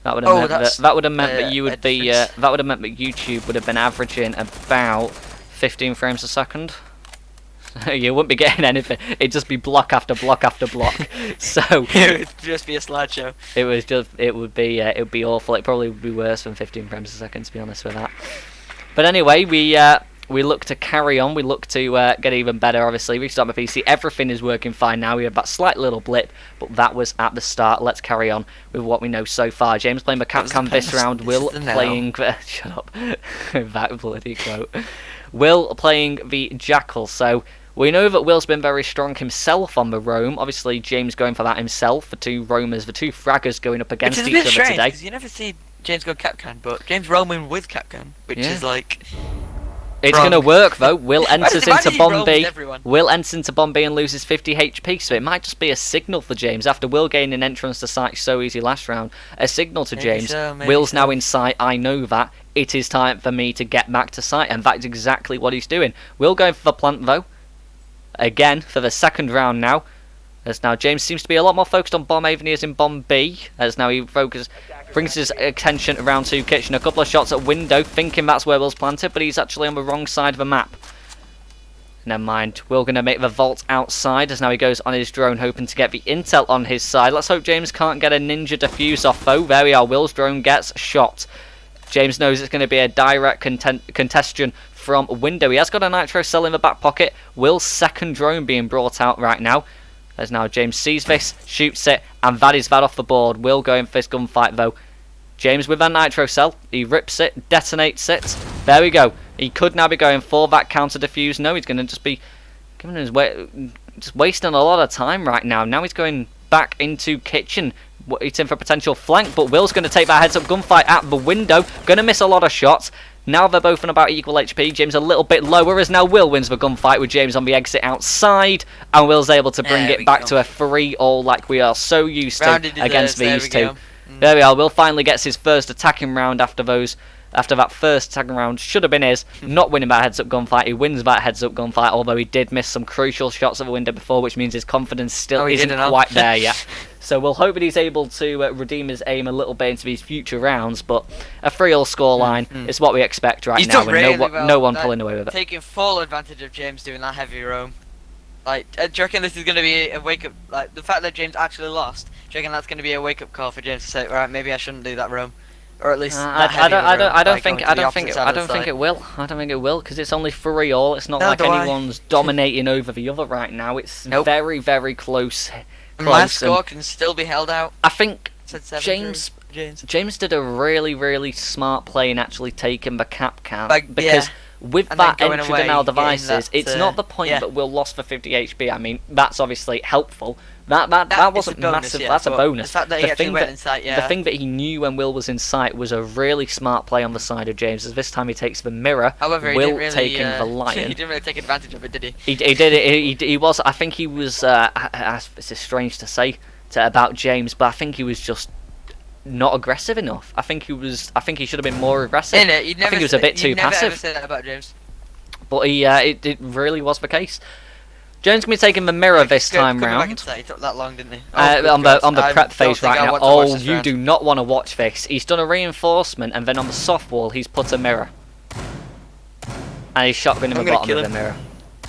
A: that would have meant that you would be that would have meant that YouTube would have been averaging about 15 frames a second. You wouldn't be getting anything. It'd just be block after block after block. So
C: it would just be a slideshow.
A: It would be awful. It probably would be worse than 15 frames a second, to be honest with that. But anyway, we look to carry on. We look to get even better. Obviously, we start my PC. Everything is working fine now. We have that slight little blip, but that was at the start. Let's carry on with what we know so far. James playing the Capcom this round. Will playing shut up. That bloody quote. Will playing the Jackal. So we know that Will's been very strong himself on the roam. Obviously, James going for that himself. The two roamers, the two fraggers going up against each other today.
C: Because you never see James go Capcan, but James roaming with Capcan, which is like...
A: It's going to work though. Will enters into Bomb B. Will enters into Bomb B and loses 50 HP, so it might just be a signal for James. After Will gaining entrance to site so easy last round, a signal to James. Will's now in sight, I know that. It is time for me to get back to site, and that's exactly what he's doing. Will going for the plant though. Again, for the second round now. As now James seems to be a lot more focused on Bomb A than he is in Bomb B. As now he brings his attention around to kitchen. A couple of shots at window, thinking that's where Will's planted, but he's actually on the wrong side of the map. Never mind. Will going to make the vault outside as now he goes on his drone, hoping to get the intel on his side. Let's hope James can't get a ninja defuse off though. There we are. Will's drone gets shot. James knows it's going to be a direct contestation from window. He has got a nitro cell in the back pocket. Will's second drone being brought out right now. As now James sees this, shoots it, and that is that off the board. Will going for this gunfight though. James with that nitro cell, he rips it, detonates it. There we go. He could now be going for that counter defuse. No, he's going to just be giving his just wasting a lot of time right now. Now he's going back into kitchen, waiting for potential flank, but Will's going to take that heads-up gunfight at the window. Going to miss a lot of shots. Now they're both on about equal HP. James a little bit lower, as now Will wins the gunfight with James on the exit outside, and Will's able to bring it back to a 3-all like we are so used to against these two. There we are. Will finally gets his first attacking round after that first attacking round. Should have been his. Not winning that heads-up gunfight. He wins that heads-up gunfight, although he did miss some crucial shots at the window before, which means his confidence still isn't quite there yet. So we'll hope that he's able to redeem his aim a little bit into these future rounds, but a 3-all scoreline is what we expect right now, and no one pulling away with it.
C: Taking full advantage of James doing that heavy roam. Like, do you reckon this is going to be a wake-up, like, the fact that James actually lost, do you reckon that's going to be a wake-up call for James to say, alright, maybe I shouldn't do that roam? Or at least
A: I don't think it will. I don't think it will, because it's only 3-all. It's not like anyone's dominating over the other right now. It's very, very close.
C: My score can still be held out.
A: I think James did a really, really smart play in actually taking the cap count, because with that entry denial devices, it's not the point that Will lost for 50 HP. I mean, that's obviously helpful. That wasn't massive. That's a bonus.
C: The fact that he actually went in sight,
A: the thing that he knew when Will was in sight was a really smart play on the side of James. As this time he takes the mirror.
C: However,
A: Will taking the lion.
C: He didn't really take advantage of it, did he?
A: He did it. He was. I think he was. It's strange to say about James, but I think he was just not aggressive enough. I think he should have been more aggressive. I think he was a bit too passive.
C: Never ever say that about James.
A: But it really was the case. James can be taking the mirror this time round.
C: He took that long, didn't he?
A: On the prep phase right now. Oh, you do not want to watch this. He's done a reinforcement, and then on the soft wall, he's put a mirror. And he's shotgunning the bottom of the mirror.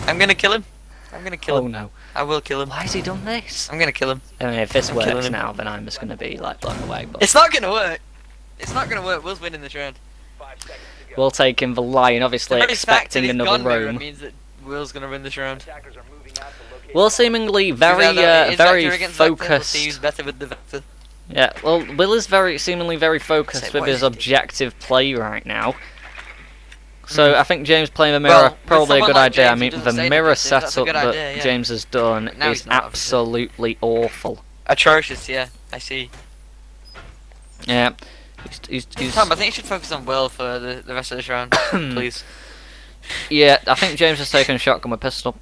C: I'm gonna kill him. I'm gonna kill him.
A: Oh no.
C: I will kill him.
A: Why has he done this?
C: I'm gonna kill him.
A: I mean, if this works now, then I'm just gonna be like blown away. But
C: it's not gonna work. It's not gonna work. Will's winning this round.
A: We'll take him the lion, obviously expecting another roam.
C: Means that Will's gonna win this round.
A: Will seemingly very focused. Yeah, well, Will is seemingly very focused with his objective play right now. So I think James playing the mirror probably a good idea. I mean, the mirror setup that James has done is absolutely awful.
C: Atrocious, yeah. I see.
A: Yeah.
C: Tom, I think you should focus on Will for the rest of this round, please.
A: Yeah, I think James has taken a shotgun with pistol.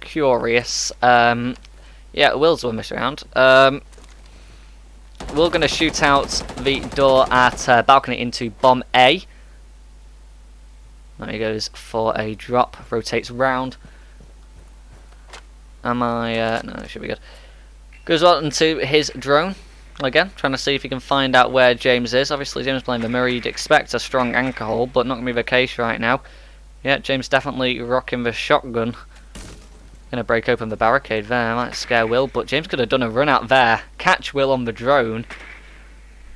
A: Curious. Yeah, Will's won this round. We're going to shoot out the door at balcony into bomb A. There he goes for a drop. Rotates round. No, it should be good. Goes on into his drone. Again, trying to see if he can find out where James is. Obviously, James playing the mirror. You'd expect a strong anchor hole, but not going to be the case right now. Yeah, James definitely rocking the shotgun. Going to break open the barricade there. Might scare Will, but James could have done a run out there. Catch Will on the drone.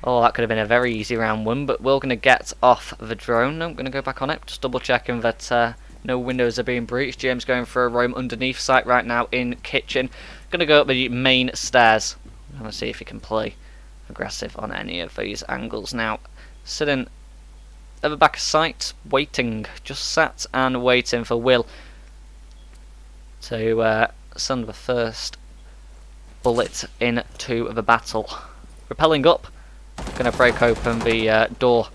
A: Oh, that could have been a very easy round one, but Will going to get off the drone. No, I'm going to go back on it. Just double checking that no windows are being breached. James going for a roam underneath site right now in kitchen. Going to go up the main stairs. I'm going to see if he can play aggressive on any of these angles now. Sitting at the back of sight, waiting. Just sat and waiting for Will to send the first bullet into the battle. Rappelling up. Going to break open the door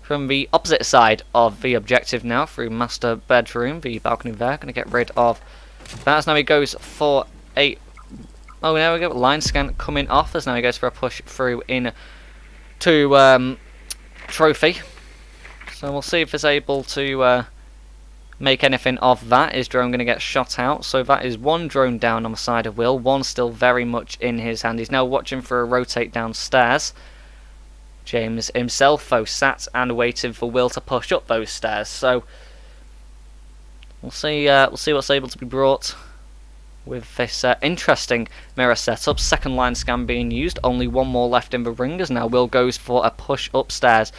A: from the opposite side of the objective now through master bedroom, the balcony there. Going to get rid of that. As now he goes for a... Oh, there we go. Line scan coming off as now he goes for a push through in to trophy. So we'll see if he's able to make anything of that. His drone going to get shot out. So that is one drone down on the side of Will. One still very much in his hand. He's now watching for a rotate downstairs. James himself, though, sat and waiting for Will to push up those stairs. So we'll see what's able to be brought with this interesting mirror setup. Second line scan being used. Only one more left in the ring as now Will goes for a push upstairs.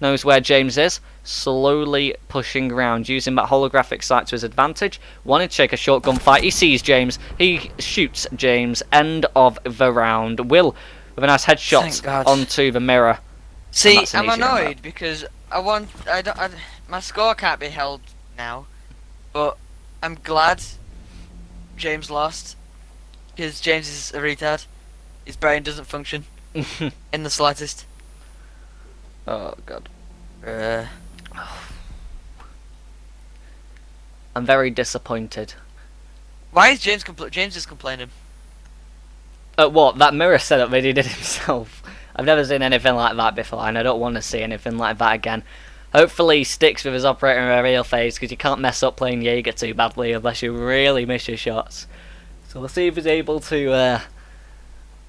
A: knows where James is, slowly pushing around, using that holographic sight to his advantage, wanting to take a short gunfight. He sees James, he shoots James, end of the round. Will, with a nice headshot onto the mirror.
C: See, I'm annoyed because my score can't be held now, but I'm glad James lost, because James is a retard. His brain doesn't function in the slightest.
A: Oh god. I'm very disappointed.
C: Why is James James is complaining?
A: What? That mirror setup that he did himself. I've never seen anything like that before, and I don't want to see anything like that again. Hopefully he sticks with his operator in a real phase, because you can't mess up playing Jaeger too badly unless you really miss your shots. So we'll see if he's able to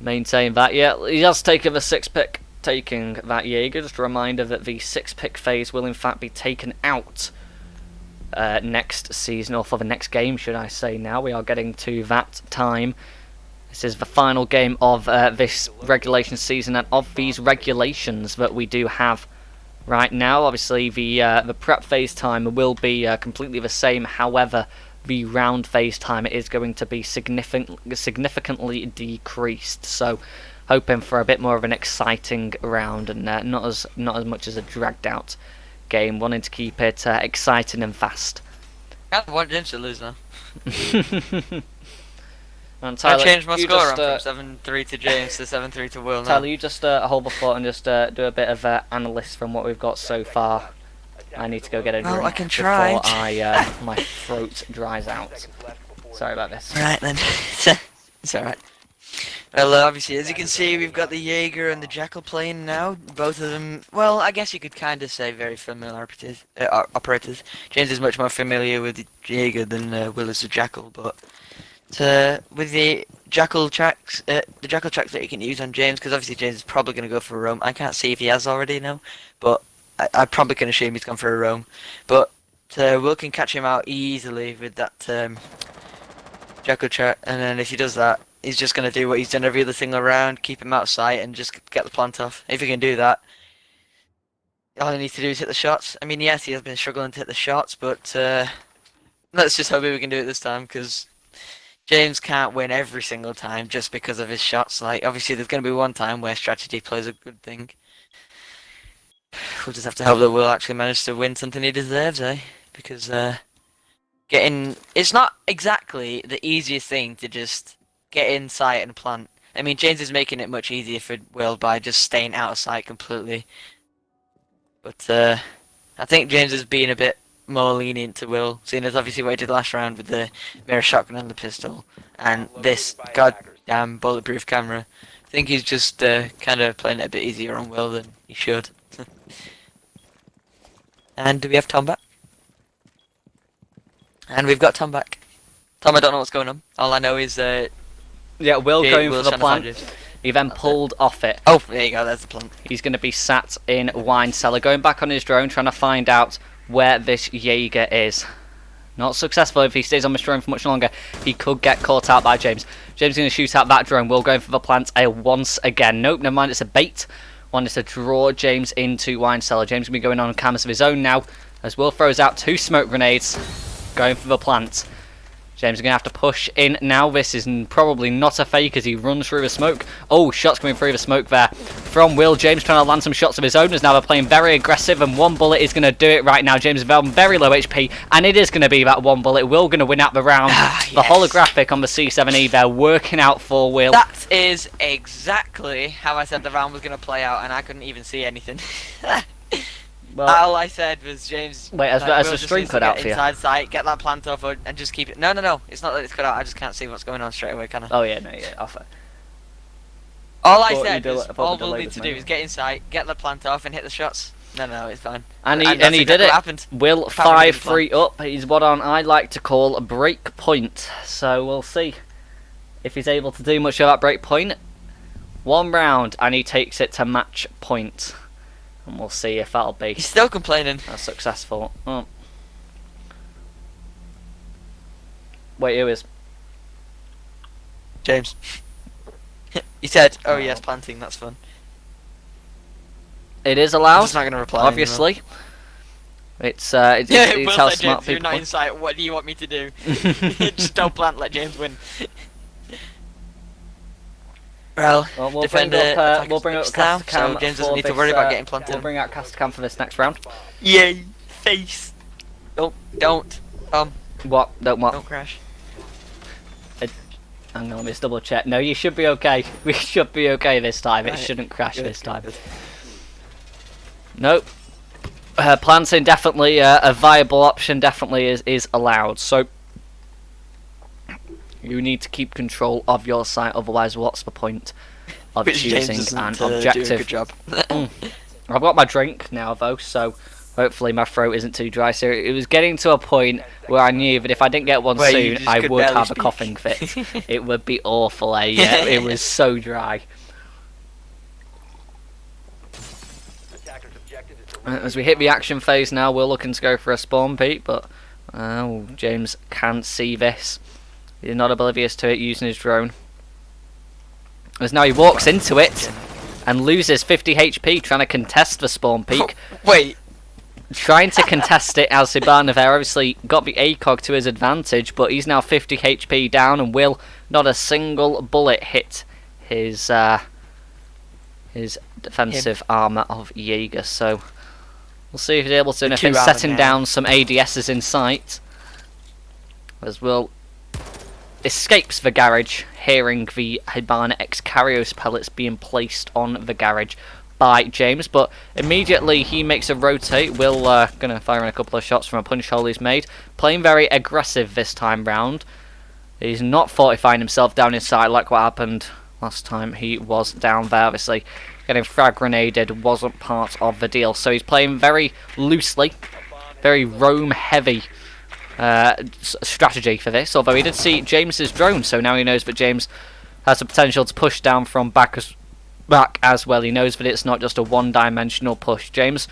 A: maintain that. Yeah, he has taken the 6-pick, taking that Jaeger. Just a reminder that the 6-pick phase will in fact be taken out next season, or for the next game should I say. Now we are getting to that time. This is the final game of this regulation season and of these regulations that we do have right now. Obviously the prep phase time will be completely the same, however the round phase time is going to be significantly decreased, so hoping for a bit more of an exciting round and not as much as a dragged out game, wanting to keep it exciting and fast.
C: I want James to lose now.
A: And Tyler,
C: I changed my score from 7-3 to James to 7-3 to Will now.
A: Tyler, you just hold the fort and just do a bit of analysis from what we've got so far. I need to go get a drink
C: I can try.
A: before my throat dries out. Sorry about this.
C: Right then. It's alright. Well, obviously, as you can see, we've got the Jaeger and the Jackal playing now. Both of them, well, I guess you could kind of say very familiar operators. James is much more familiar with the Jaeger than Will is the Jackal, but with the Jackal tracks that you can use on James, because obviously James is probably going to go for a roam. I can't see if he has already now, but I probably can assume he's gone for a roam. But Will can catch him out easily with that Jackal track, and then if he does that, he's just going to do what he's done every other single round, keep him out of sight and just get the plant off. If he can do that, all he needs to do is hit the shots. I mean, yes, he has been struggling to hit the shots, but let's just hope we can do it this time, because James can't win every single time just because of his shots. Like, obviously there's going to be one time where strategy plays a good thing. We'll just have to hope that Will actually manage to win something he deserves, eh? Because it's not exactly the easiest thing to just get in sight and plant. I mean, James is making it much easier for Will by just staying out of sight completely. But I think James is being a bit more lenient to Will, seeing as obviously what he did last round with the mirror shotgun and the pistol, and this goddamn bulletproof camera. I think he's just kind of playing it a bit easier on Will than he should. And do we have Tom back? And we've got Tom back. Tom, I don't know what's going on. All I know is
A: yeah, Will going for the plant. He then pulled off it.
C: Oh, there you go, there's the plant.
A: He's going to be sat in wine cellar, going back on his drone, trying to find out where this Jaeger is. Not successful. If he stays on this drone for much longer, he could get caught out by James. James is going to shoot out that drone. Will going for the plant once again. Nope, never mind, it's a bait. Wanted to draw James into wine cellar. James going to be going on canvas of his own now, as Will throws out 2 smoke grenades, going for the plant. James is going to have to push in now. This is probably not a fake as he runs through the smoke. Oh, shots coming through the smoke there from Will. James trying to land some shots of his own as now they're playing very aggressive, and one bullet is going to do it right now. James is on very low HP, and it is going to be that one bullet. Will going to win out the round.
C: Yes.
A: The holographic on the C7E there working out for Will.
C: That is exactly how I said the round was going to play out, and I couldn't even see anything.
A: Well,
C: all I said was James.
A: Wait, as the stream cut out for you?
C: Inside sight, get that plant off, and just keep it. No. It's not that it's cut out. I just can't see what's going on straight away, can I?
A: Oh yeah, no, yeah, off it.
C: All I said was all we'll need to do is get inside, get the plant off, and hit the shots. No, it's fine.
A: And he did it. Happened. Will 5-3 up. He's what I like to call a break point. So we'll see if he's able to do much of that break point. 1 round, and he takes it to match point. And we'll see if that'll be...
C: He's still complaining.
A: ...successful. Oh. Wait, who is?
C: James. He said, oh yes, planting, that's fun.
A: It is allowed.
C: It's not going to reply.
A: Obviously. It's
C: Yeah,
A: it's
C: Will
A: how
C: said,
A: smart
C: James, you're
A: people.
C: not inside. What do you want me to do? Just don't plant. Let James win. Well,
A: Well, we'll
C: defender
A: bring up
C: attacks now,
A: Casticam
C: so James
A: for
C: doesn't need to
A: this,
C: worry about getting planted.
A: We'll bring out Casticam for this next round.
C: Yay! Face. Don't.
A: What? Don't what?
C: Don't crash.
A: Hang on, let me just double check. No, you should be okay. We should be okay this time. It
C: Right.
A: shouldn't crash
C: Good,
A: this time.
C: good.
A: Nope. Planting definitely a viable option. Definitely is allowed. So you need to keep control of your site. Otherwise, what's the point of
C: Which James
A: choosing
C: doesn't,
A: an
C: do a
A: objective?
C: good job.
A: I've got my drink now though, so hopefully my throat isn't too dry. So it was getting to a point where I knew that if I didn't get one
C: Where you
A: soon,
C: just
A: I
C: could
A: would
C: barely
A: have
C: speak.
A: a coughing fit. It would be awful. Yeah, it was so dry. As we hit the action phase now, we're looking to go for a spawn peek, but James can't see this. He's not oblivious to it using his drone. As now he walks into it and loses 50 HP trying to contest the spawn peek.
C: Wait.
A: Trying to contest it as Hibana there obviously got the ACOG to his advantage, but he's now 50 HP down and will not a single bullet hit his defensive armour of Jaeger. So we'll see if he's able to do anything, setting down some ADSs in sight. As Will escapes the garage, hearing the Hibana X-Carios pellets being placed on the garage by James, but immediately he makes a rotate. Will gonna fire in a couple of shots from a punch hole he's made, playing very aggressive this time round. He's not fortifying himself down inside like what happened last time he was down there. Obviously getting frag grenaded wasn't part of the deal, so he's playing very loosely, very roam heavy strategy for this, although he did see James's drone, so now he knows that James has the potential to push down from back as well. He knows that it's not just a one-dimensional push. James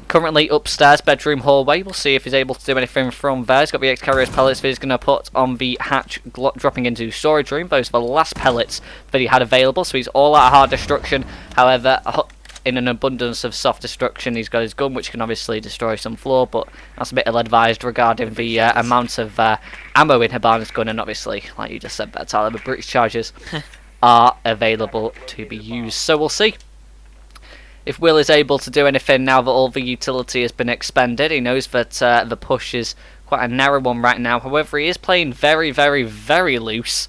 A: currently upstairs, bedroom hallway. We'll see if he's able to do anything from there. He's got the X-Carriers pellets that he's going to put on the hatch, dropping into storage room. Those are the last pellets that he had available, so he's all out of hard destruction. However, in an abundance of soft destruction, he's got his gun, which can obviously destroy some floor, but that's a bit ill-advised regarding the amount of ammo in Hibana's gun, and obviously, like you just said there, Tyler, the British charges are available to be used. So we'll see if Will is able to do anything now that all the utility has been expended. He knows that the push is quite a narrow one right now. However, he is playing very, very, very loose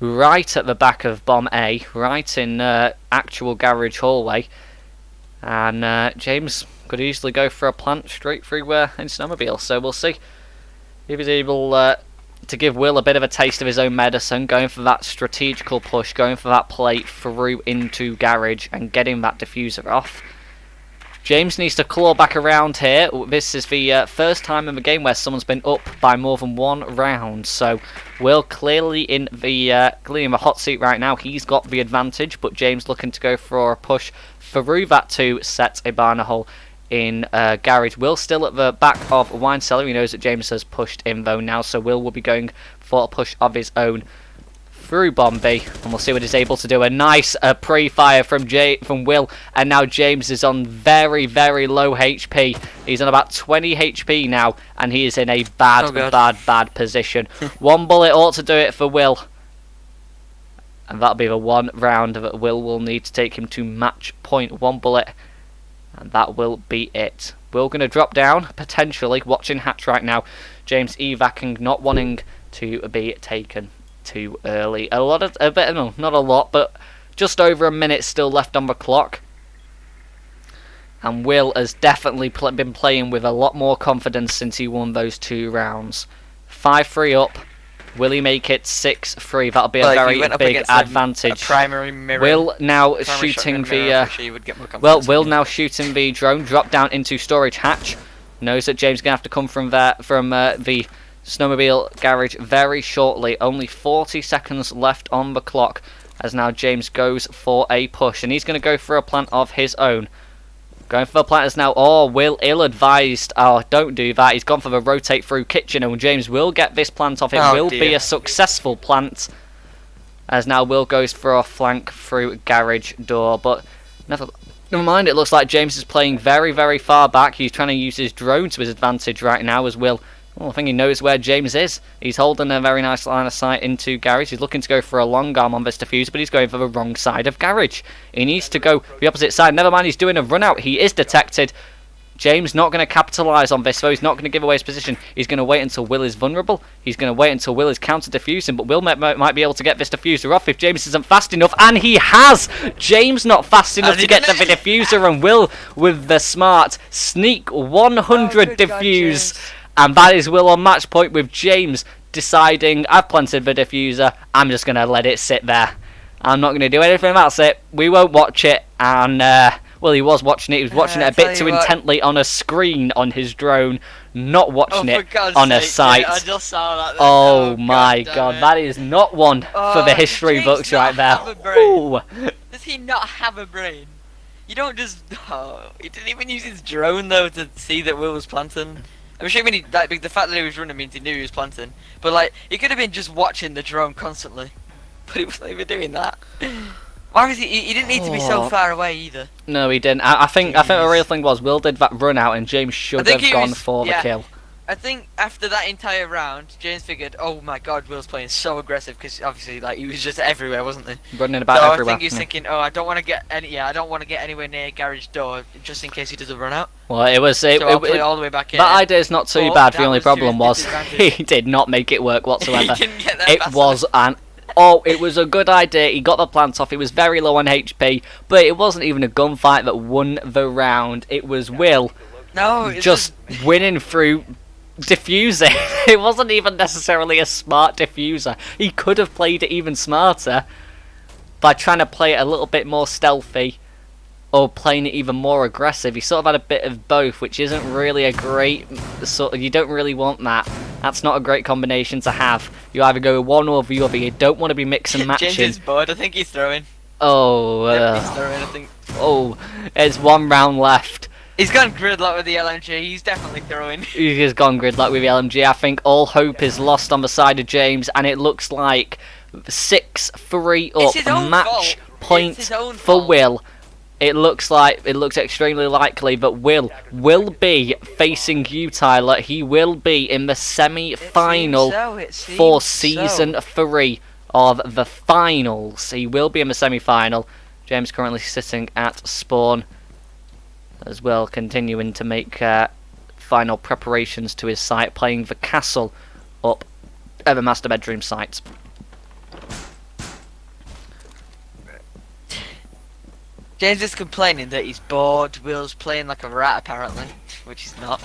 A: right at the back of Bomb A, right in actual garage hallway. And James could easily go for a plant straight through in snowmobile. So we'll see if he's able to give Will a bit of a taste of his own medicine, going for that strategical push, going for that play through into garage and getting that diffuser off. James needs to claw back around here. This is the first time in the game where someone's been up by more than one round, so Will clearly in the hot seat right now. He's got the advantage, but James looking to go for a push through that to set a Hibana hole in garage. Will still at the back of wine cellar. He knows that James has pushed in though now, so Will be going for a push of his own through Bomb B, and we'll see what he's able to do. A nice pre-fire from Will, and now James is on very, very low HP. He's on about 20 HP now, and he is in a bad position. One bullet ought to do it for Will, and that'll be the one round that Will need to take him to match point. One bullet, and that will be it. Will going to drop down, potentially, watching hatch right now. James evacing, not wanting to be taken too early. Not a lot, but just over a minute still left on the clock. And Will has definitely been playing with a lot more confidence since he won those 2 rounds. 5-3 up. Will he make it 6-3? That'll be a very big advantage. Will now shooting the Will now shooting the drone. Drop down into storage hatch. Knows that James is gonna have to come from there the snowmobile garage very shortly. Only 40 seconds left on the clock as now James goes for a push, and he's going to go for a plant of his own. Going for the plant is now, Will ill-advised. Don't do that. He's gone for the rotate through kitchen, and James will get this plant off. It will be a successful plant as now Will goes for a flank through garage door, but Never mind, it looks like James is playing very, very far back. He's trying to use his drone to his advantage right now as Will. Well, I think he knows where James is. He's holding a very nice line of sight into Garage. He's looking to go for a long arm on this diffuser, but he's going for the wrong side of Garage. He needs to go the opposite side. Never mind, he's doing a run out. He is detected. James not going to capitalise on this, though. He's not going to give away his position. He's going to wait until Will is vulnerable. He's going to wait until Will is counter-diffusing, but Will might be able to get this diffuser off if James isn't fast enough, and he has! James not fast enough to get to the diffuser, and Will with the smart sneak 100 diffuse. And that is Will on match point with James deciding, I've planted the diffuser, I'm just going to let it sit there. I'm not going to do anything, that's it. We won't watch it, and well, he was watching it. He was watching it a bit too intently on a screen on his drone, not watching it on a site.
D: I just saw that.
A: Oh my god, that is not one for the history books right there.
C: Does he not have a brain? You don't just... Oh, he didn't even use his drone, though, to see that Will was planting. I'm assuming the fact that he was running means he knew he was planting. But, like, he could have been just watching the drone constantly. But he wasn't even doing that. Why was he didn't need to be so far away either.
A: No, he didn't. I think the real thing was Will did that run out and James should have gone for the kill.
C: I think after that entire round, James figured, oh my god, Will's playing so aggressive because obviously like he was just everywhere, wasn't he?
A: Running about everywhere.
C: I think he was thinking, oh, I don't want to get anywhere near Garage door just in case he does a run out.
A: Well, it was
C: I'll play all the way back in.
A: That idea is not too bad. The only problem was he did not make it work whatsoever.
C: He didn't get there
A: It was an it was a good idea. He got the plant off. He was very low on HP, but it wasn't even a gunfight that won the round. It was Will just winning through diffusing. It wasn't even necessarily a smart diffuser. He could have played it even smarter by trying to play it a little bit more stealthy or playing it even more aggressive. He sort of had a bit of both, which isn't really a great sort of, you don't really want that. That's not a great combination to have. You either go with one or the other. You don't want to be mixing and matching.
C: James is bored. I think he's throwing.
A: Oh,
C: he's throwing, I think.
A: Oh, there's one round left.
C: He's gone gridlock with the LMG. He's definitely throwing.
A: He's gone gridlock with the LMG. I think all hope is lost on the side of James, and it looks like 6-3 up. Match point for Will. It looks extremely likely that Will be facing you, Tyler. He will be in the semi-final for season 3 of the finals. He will be in the semi-final. James currently sitting at spawn as well, continuing to make final preparations to his site, playing the castle up at the master bedroom site.
C: James is complaining that he's bored. Will's playing like a rat, apparently, which he's not.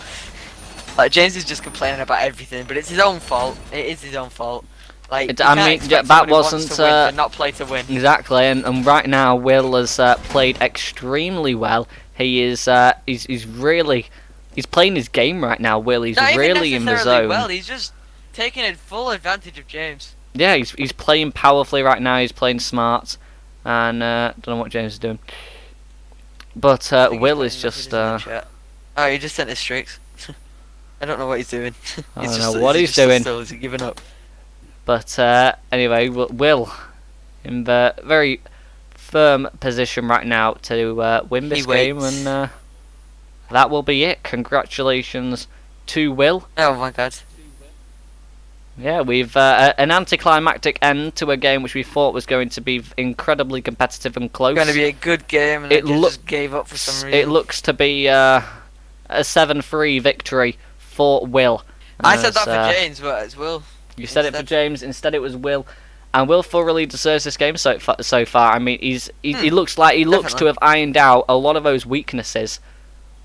C: Like, James is just complaining about everything, but it's his own fault. It is his own fault. Like,
A: I mean, that wasn't
C: to not play to win.
A: Exactly, and right now Will has played extremely well. He is he's playing his game right now. Will, he's really in the zone.
C: Well, he's just taking full advantage of James.
A: Yeah, he's playing powerfully right now. He's playing smart, and don't know what James is doing. But Will is just.
C: Oh, he just sent his streaks. I don't know what he's doing.
A: I don't know what he's doing.
C: He's giving up.
A: But anyway, Will in the very firm position right now to win this game, and that will be it. Congratulations to Will.
C: Oh my god.
A: Yeah, we've an anticlimactic end to a game which we thought was going to be incredibly competitive and close.
C: Going to be a good game, and it just gave up for some reason.
A: It looks to be a 7-3 victory for Will.
C: I said that for James, but it's Will.
A: You said it for James. Instead, it was Will, and Will thoroughly deserves this game so far. I mean, he looks to have ironed out a lot of those weaknesses,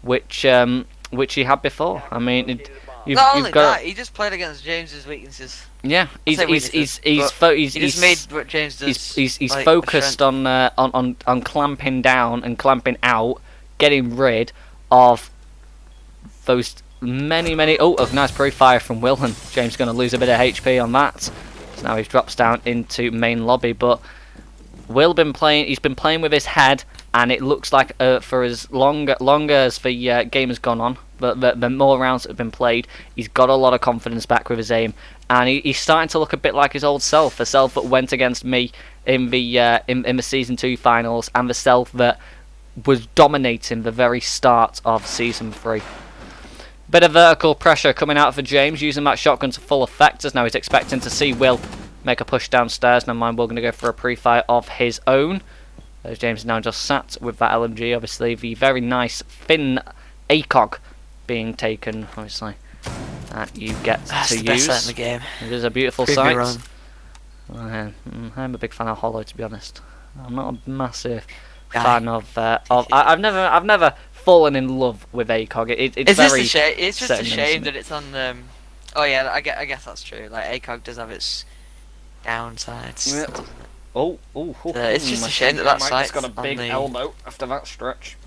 A: which he had before. I mean,
C: not only that, he just played against James's weaknesses.
A: Yeah, he's
C: just made what James does.
A: He's focused on clamping down and clamping out, getting rid of those many. Oh, nice pre-fire from Will, and James going to lose a bit of HP on that. So now he drops down into main lobby, but Will he's been playing with his head, and it looks like for as long as the game has gone on, the more rounds that have been played, he's got a lot of confidence back with his aim, and he's starting to look a bit like his old self, the self that went against me in the season 2 finals, and the self that was dominating the very start of Season 3. Bit of vertical pressure coming out for James, using that shotgun to full effect, as now he's expecting to see Will make a push downstairs. Never mind, we're going to go for a pre-fire of his own. As James is now just sat with that LMG, obviously the very nice thin ACOG being taken, obviously, that you get
C: That's
A: to
C: the best
A: use.
C: sight in the game.
A: It is a beautiful
C: Prove me
A: sight.
C: wrong.
A: I'm a big fan of Hollow, to be honest. I'm not a massive
C: Aye.
A: fan of. I've never fallen in love with ACOG. It's
C: It's
A: very.
C: just a shame. It's just a
A: certain
C: shame
A: incident.
C: that it's on. Oh yeah, I guess that's true. Like ACOG does have its downsides.
A: Yeah. Oh,
C: It's just
A: my
C: a shame that
A: finger
C: that
A: might
C: site's
A: just got a
C: on
A: big
C: the-
A: elbow after that stretch.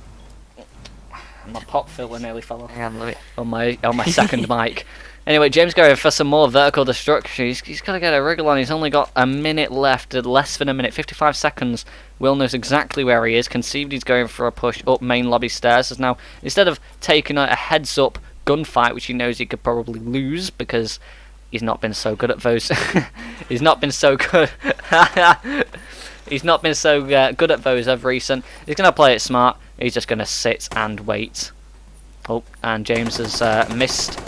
A: My pop filler nearly fell off
C: Hang on, let me.
A: on my second mic. Anyway, James going for some more vertical destruction. He's got to get a wriggle on. He's only got a minute left, less than a minute, 55 seconds. Will knows exactly where he is. Conceived he's going for a push up main lobby stairs. As now, instead of taking a heads-up gunfight, which he knows he could probably lose because he's not been so good at those. He's not been so good. He's not been so good at those of recent. He's going to play it smart. He's just going to sit and wait. Oh, and James has missed.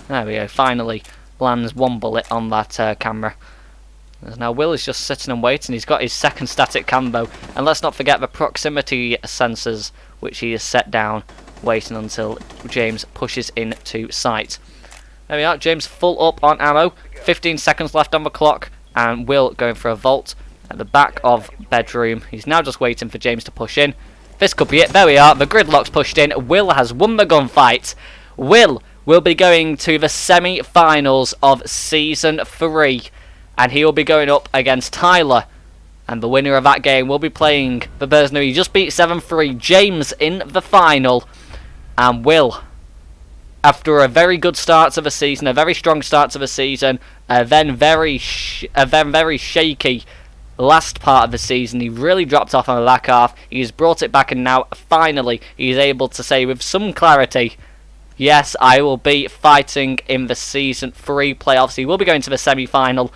A: There we go. Finally lands one bullet on that camera. As now Will is just sitting and waiting. He's got his second static combo. And let's not forget the proximity sensors, which he has set down, waiting until James pushes into sight. There we are. James full up on ammo. 15 seconds left on the clock. And Will going for a vault at the back of bedroom. He's now just waiting for James to push in. This could be it. There we are. The gridlock's pushed in. Will has won the gunfight. Will be going to the semi-finals of Season 3. And he will be going up against Tyler. And the winner of that game will be playing the person who he just beat 7-3, James, in the final. And Will, after a very good start to the season, a very strong start to the season, then very shaky last part of the season, he really dropped off on the back half. He's brought it back, and now finally he's able to say with some clarity, yes, I will be fighting in the Season 3 playoffs. He will be going to the semi-final,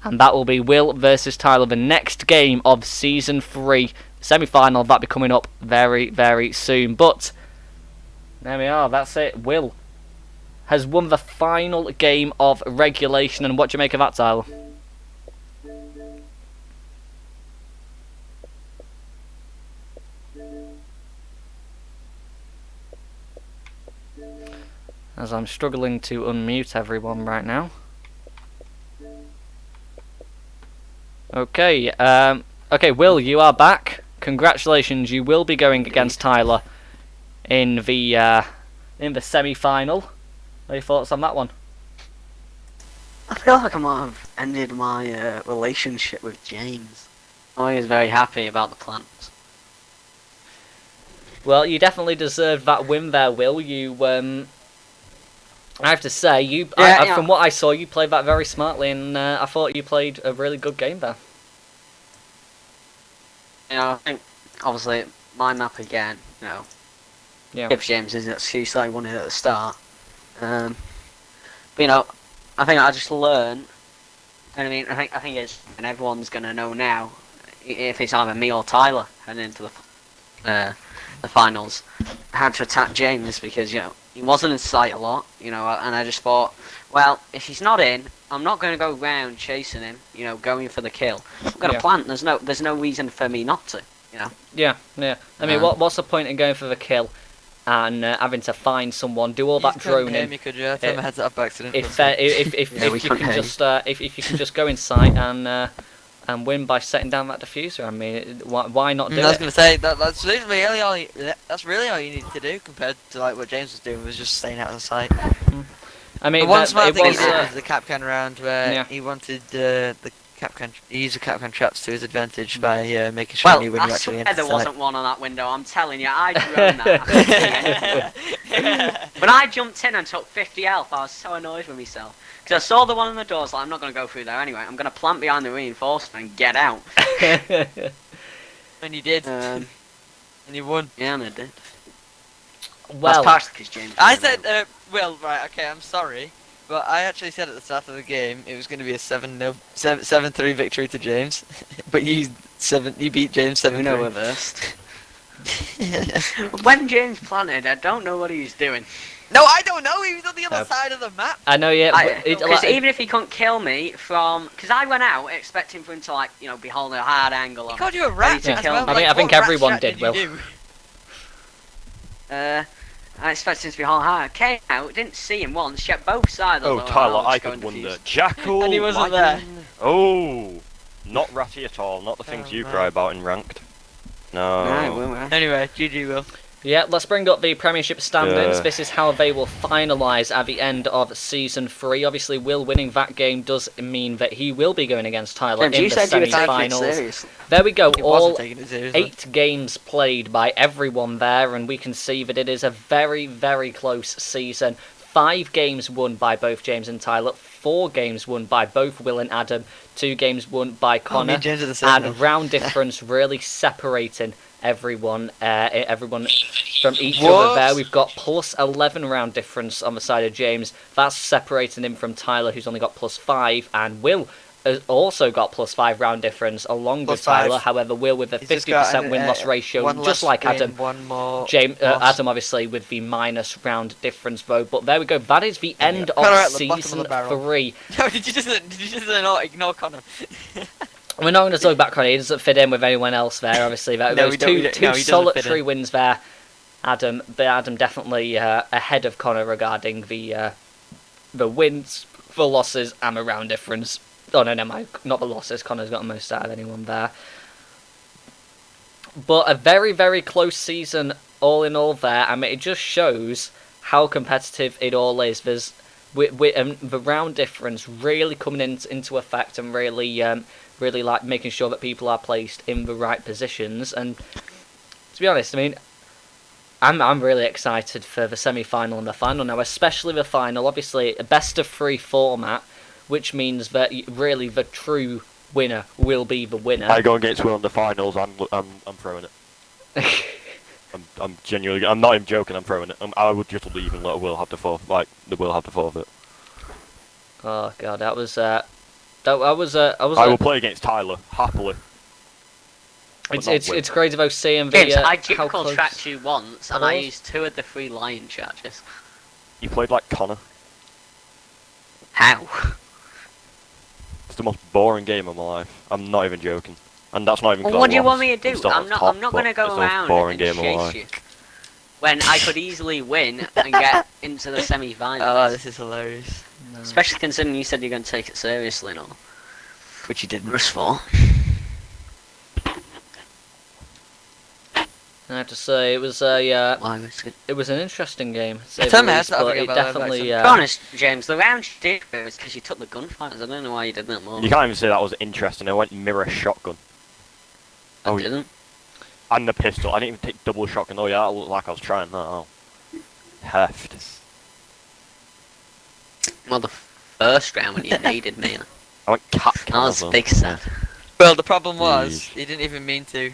A: and that will be Will versus Tyler, the next game of Season 3. Semi-final, that'll be coming up very, very soon. But there we are, that's it. Will has won the final game of regulation, and what do you make of that, Tyler? As I'm struggling to unmute everyone right now. Okay, Will, you are back. Congratulations, you will be going against Tyler in the semi-final. What are your thoughts on that one?
D: I feel like I might have ended my relationship with James. I was very happy about the plans.
A: Well, you definitely deserved that win there, Will. You, I have to say, from what I saw, you played that very smartly, and I thought you played a really good game there.
D: You know, I think, obviously, my map again, you know, gives James his excuse that I won it at the start. But, you know, I think I just learned, and I mean, I think it's, and everyone's going to know now, if it's either me or Tyler heading into the finals, how to attack James, because, you know, he wasn't in sight a lot, you know, and I just thought, well, if he's not in, I'm not going to go around chasing him, you know, going for the kill. I'm going to plant. There's no reason for me not to, you know.
A: Yeah. I mean, what's the point in going for the kill and having to find someone, do all that droning?
C: You could turn my headset up by accident.
A: If you can just go inside and win by setting down that diffuser, I mean, why not do it?
C: I was going to say that's really all. That's really all you need to do compared to like what James was doing, was just staying out of sight.
A: I mean,
C: the one smart thing he did
A: was
C: was the Capcan round where he wanted the Capcan. He used the Capcan traps to his advantage by making sure he knew when you actually entered
D: there
C: sight.
D: wasn't one on that window. I'm telling you, I drone that. When I jumped in and took 50 health, I was so annoyed with myself. Because I saw the one on the doors, like, I'm not going to go through there anyway. I'm going to plant behind the reinforcement and get out.
C: And you did. And you won.
D: Yeah, and I did.
A: Well,
D: that's partially because James.
C: I said, well, right, okay, I'm sorry, but I actually said at the start of the game it was going to be a 7-3 victory to James, but you beat James 7-3.
D: Uno reversed. When James planted, I don't know what he was doing.
C: No, I don't know. He was on the other side of the map.
A: I know, yeah.
D: Because even if he couldn't kill me from, because I went out expecting for him to be holding a hard angle.
C: He called you a rat
D: to
C: as
D: kill
C: well.
D: me.
C: Like,
A: I think
C: what rat
A: everyone
C: strat
A: did,
C: you
A: Will.
C: do?
D: I expected him to be holding hard. Came out, didn't see him once. Checked both sides.
B: Oh, Tyler, I could wonder. Jackal.
C: And he wasn't there.
B: Oh, not ratty at all. Not the things you cry about in ranked. No.
C: Anyway, GG, Will.
A: Yeah, let's bring up the Premiership standings.
B: Yeah.
A: This is how they will finalise at the end of Season 3. Obviously, Will winning that game does mean that he will be going against Tyler in the semi-finals. There we go, all 8 games played by everyone there, and we can see that it is a very, very close season. 5 games won by both James and Tyler, 4 games won by both Will and Adam, 2 games won by Connor, and round difference really separating everyone from each other there. We've got plus 11 round difference on the side of James. That's separating him from Tyler, who's only got plus 5, and Will has also got plus 5 round difference along with Tyler. However, Will with a 50% win-loss ratio, just like Adam. Adam obviously with the minus round difference though. But there we go. That is the end of Season 3.
C: No, did you just ignore Connor?
A: We're not going to talk about Connor. He doesn't fit in with anyone else there. Obviously, those two solitary wins there. Adam definitely ahead of Connor regarding the wins, the losses, and the round difference. Oh no, not the losses. Connor's got the most out of anyone there. But a very, very close season all in all there. I mean, it just shows how competitive it all is. There's the round difference really coming into effect and really like making sure that people are placed in the right positions. And to be honest, I mean, I'm really excited for the semi-final and the final now, especially the final. Obviously, a best of 3 format, which means that really the true winner will be the winner.
B: I go against Will in the finals. I'm throwing it. I'm genuinely. I'm not even joking. I'm throwing it. I would just leave and let Will have to forfeit. The Will have to forfeit.
A: Oh god, that was.
B: I will play against Tyler happily.
A: It's crazy though seeing the.
D: James, I dual tracked you once, and I used 2 of the 3 lion charges.
B: You played like Connor.
D: How?
B: It's the most boring game of my life. I'm not even joking, and that's not even.
D: Well, what do you want me to do? I'm not going to go around and chase you when I could easily win and get into the semi-finals.
C: Oh, this is hilarious.
D: No. Especially considering you said you're going to take it seriously and all.
C: Which you didn't.
D: Rush for.
A: I have to say, it was it was an interesting game. But it definitely.
D: To be honest, James, the round you did was because you took the gunfighters. I don't know why you did that more.
B: You can't even say that was interesting. I went mirror shotgun.
D: I didn't.
B: And the pistol. I didn't even take double shotgun. Oh yeah, that looked like I was trying that. Oh, heft.
D: Well, the first round when you needed me,
B: I went cat.
D: I was big sad.
C: Well, the problem was he didn't even mean to.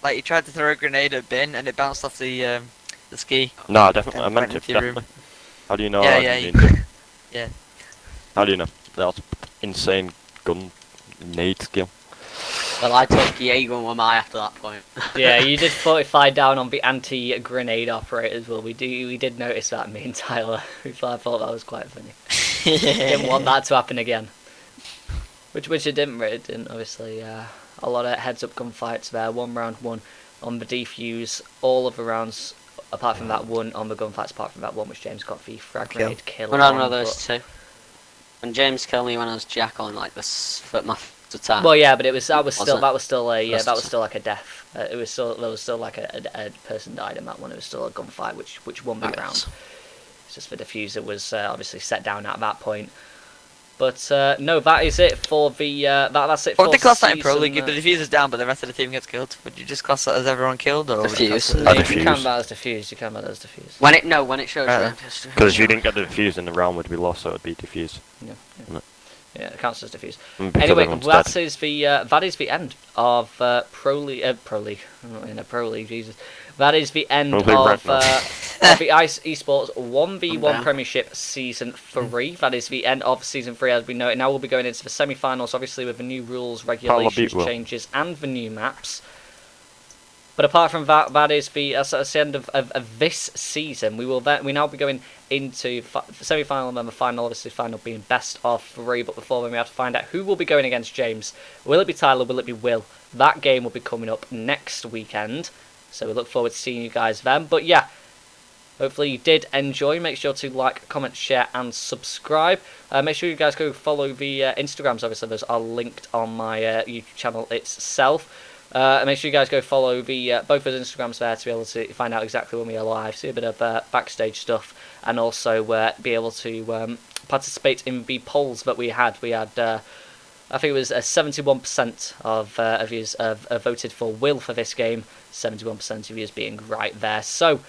C: Like, he tried to throw a grenade at Bin, and it bounced off the ski.
B: No, definitely. I meant to. Definitely. How do you know?
C: Yeah.
B: How do you know? That's insane gun nade skill.
D: Well, I took Jaeger and Wamai after that point.
A: Yeah, you did 45 down on the anti-grenade operators. Well, we did notice that, me and Tyler. I thought that was quite funny. Didn't want that to happen again. Which it didn't. It didn't. Obviously, a lot of heads-up gunfights there. 1 round 1 on the defuse. All of the rounds, apart from that one on the gunfights, apart from that one which James got the frag grenade kill.
D: Well, no, those 2. And James killed me when I was Jackal in like this my attack.
A: Well, yeah, but that was still like a death. There was still like a person died in that one. It was still a gunfight which won the round. It's just the diffuser was obviously set down at that point. But no, that is it for the that's it.
C: What would they class that in Pro League? If the diffuser's down, but the rest of the team gets killed, would you just class that as everyone killed, or
D: diffuse?
A: You can that as diffuse. You can that as diffuse.
D: When it shows you.
B: Because if you didn't get the diffuse, then the round would be lost, so it'd be diffuse.
A: Yeah, it counts as diffuse. Anyway, that is the end of Pro League. I'm not in a Pro League, Jesus. That is the end of the Ice Esports 1v1 Premiership Season 3. That is the end of Season 3 as we know it. Now we'll be going into the semi-finals, obviously with the new rules, regulations, changes, and the new maps. But apart from that, that's the end of this season. We now be going into semi-final and then the final. Obviously, final being best of 3. But before then, we have to find out who will be going against James. Will it be Tyler? Will it be Will? That game will be coming up next weekend. So we look forward to seeing you guys then. But yeah, hopefully you did enjoy. Make sure to like, comment, share, and subscribe. Make sure you guys go follow the Instagrams. Obviously, those are linked on my YouTube channel itself. Make sure you guys go follow the both of those Instagrams there to be able to find out exactly when we are live, see a bit of backstage stuff, and also be able to participate in the polls that we had. We had, I think it was 71% of you voted for Will for this game, 71% of you being right there. So,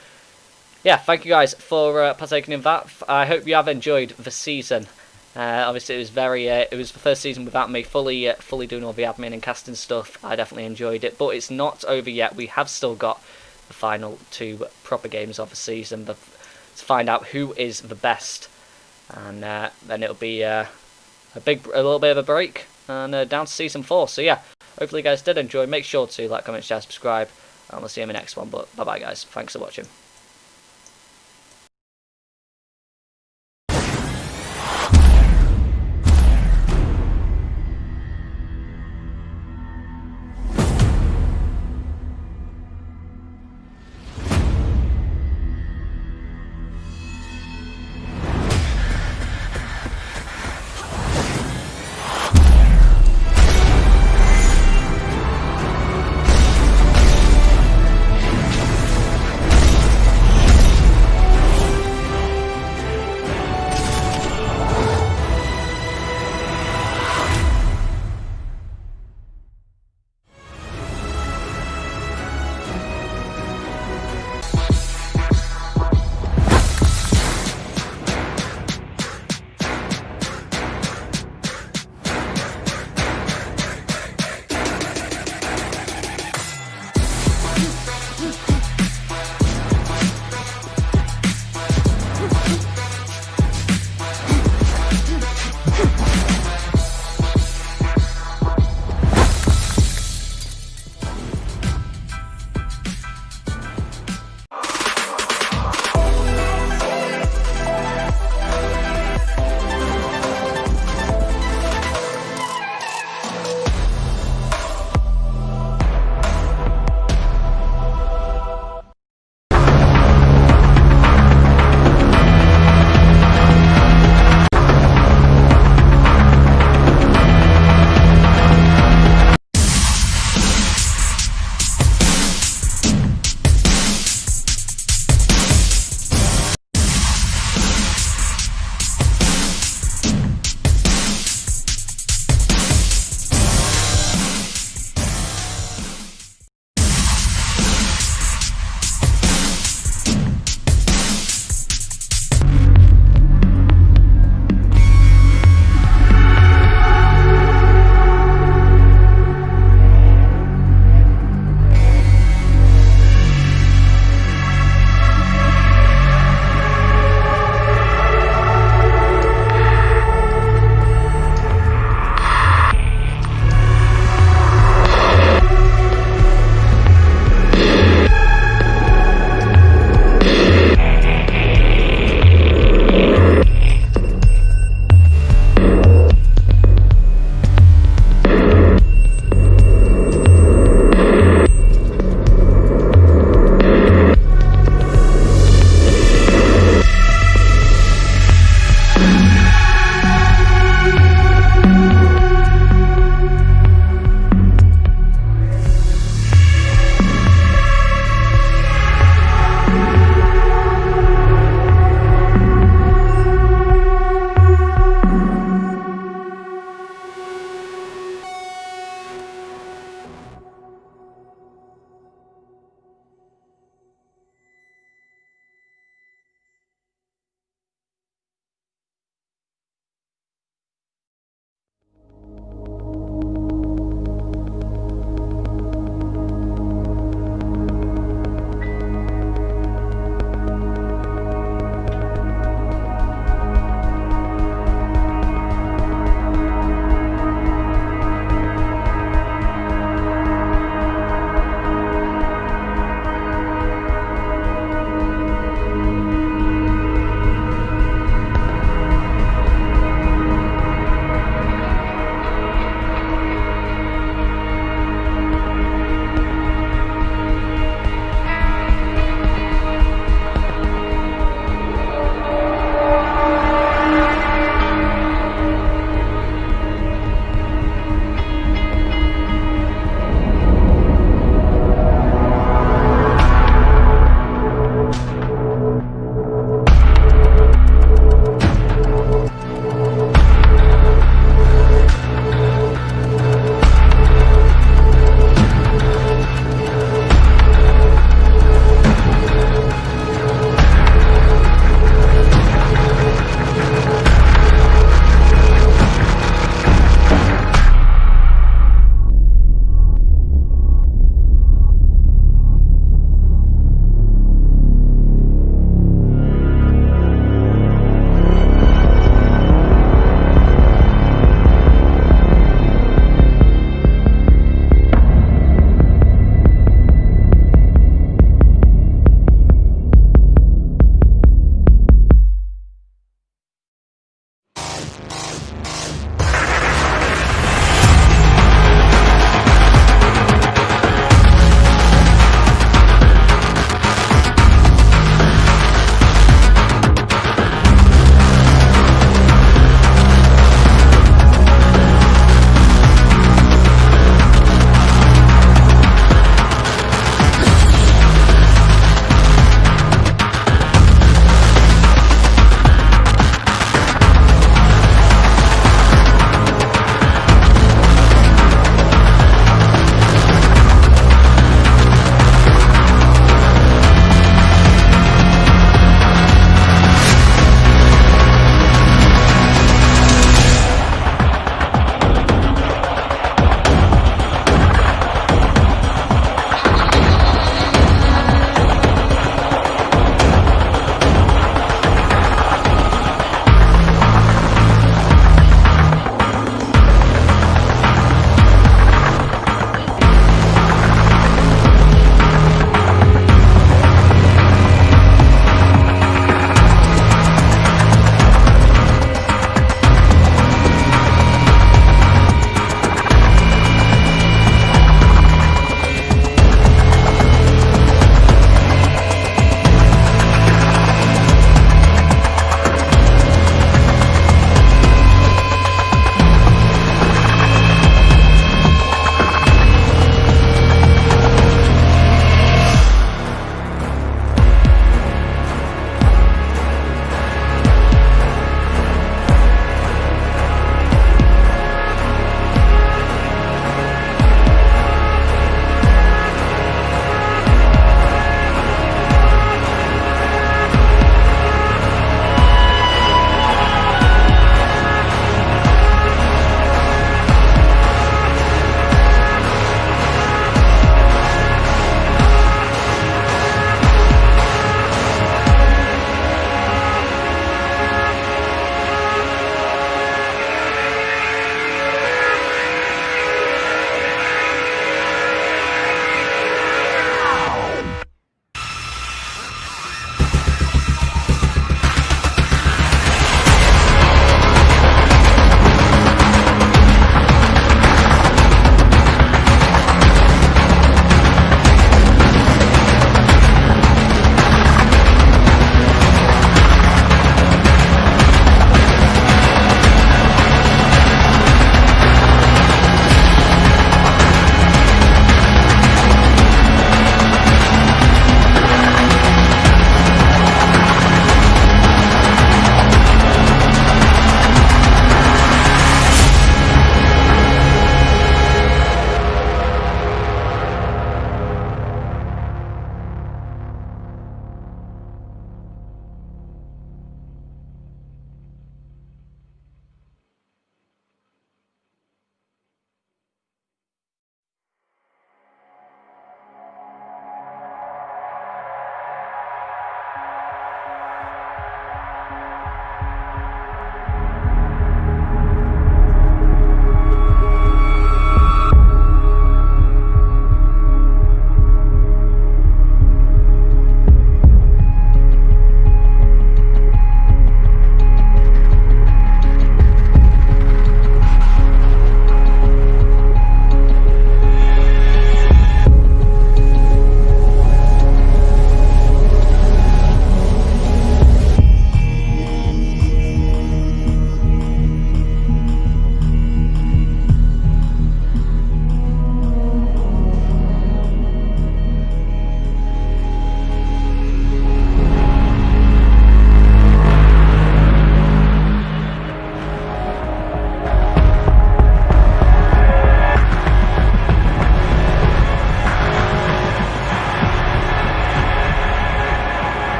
A: yeah, thank you guys for partaking in that. I hope you have enjoyed the season. Obviously, it was the first season without me fully doing all the admin and casting stuff. I definitely enjoyed it, but it's not over yet. We have still got the final 2 proper games of the season to find out who is the best, and then it'll be a little bit of a break and down to season 4. So yeah, hopefully you guys did enjoy. Make sure to like, comment, share, subscribe, and we'll see you in the next one. But bye bye guys, thanks for watching.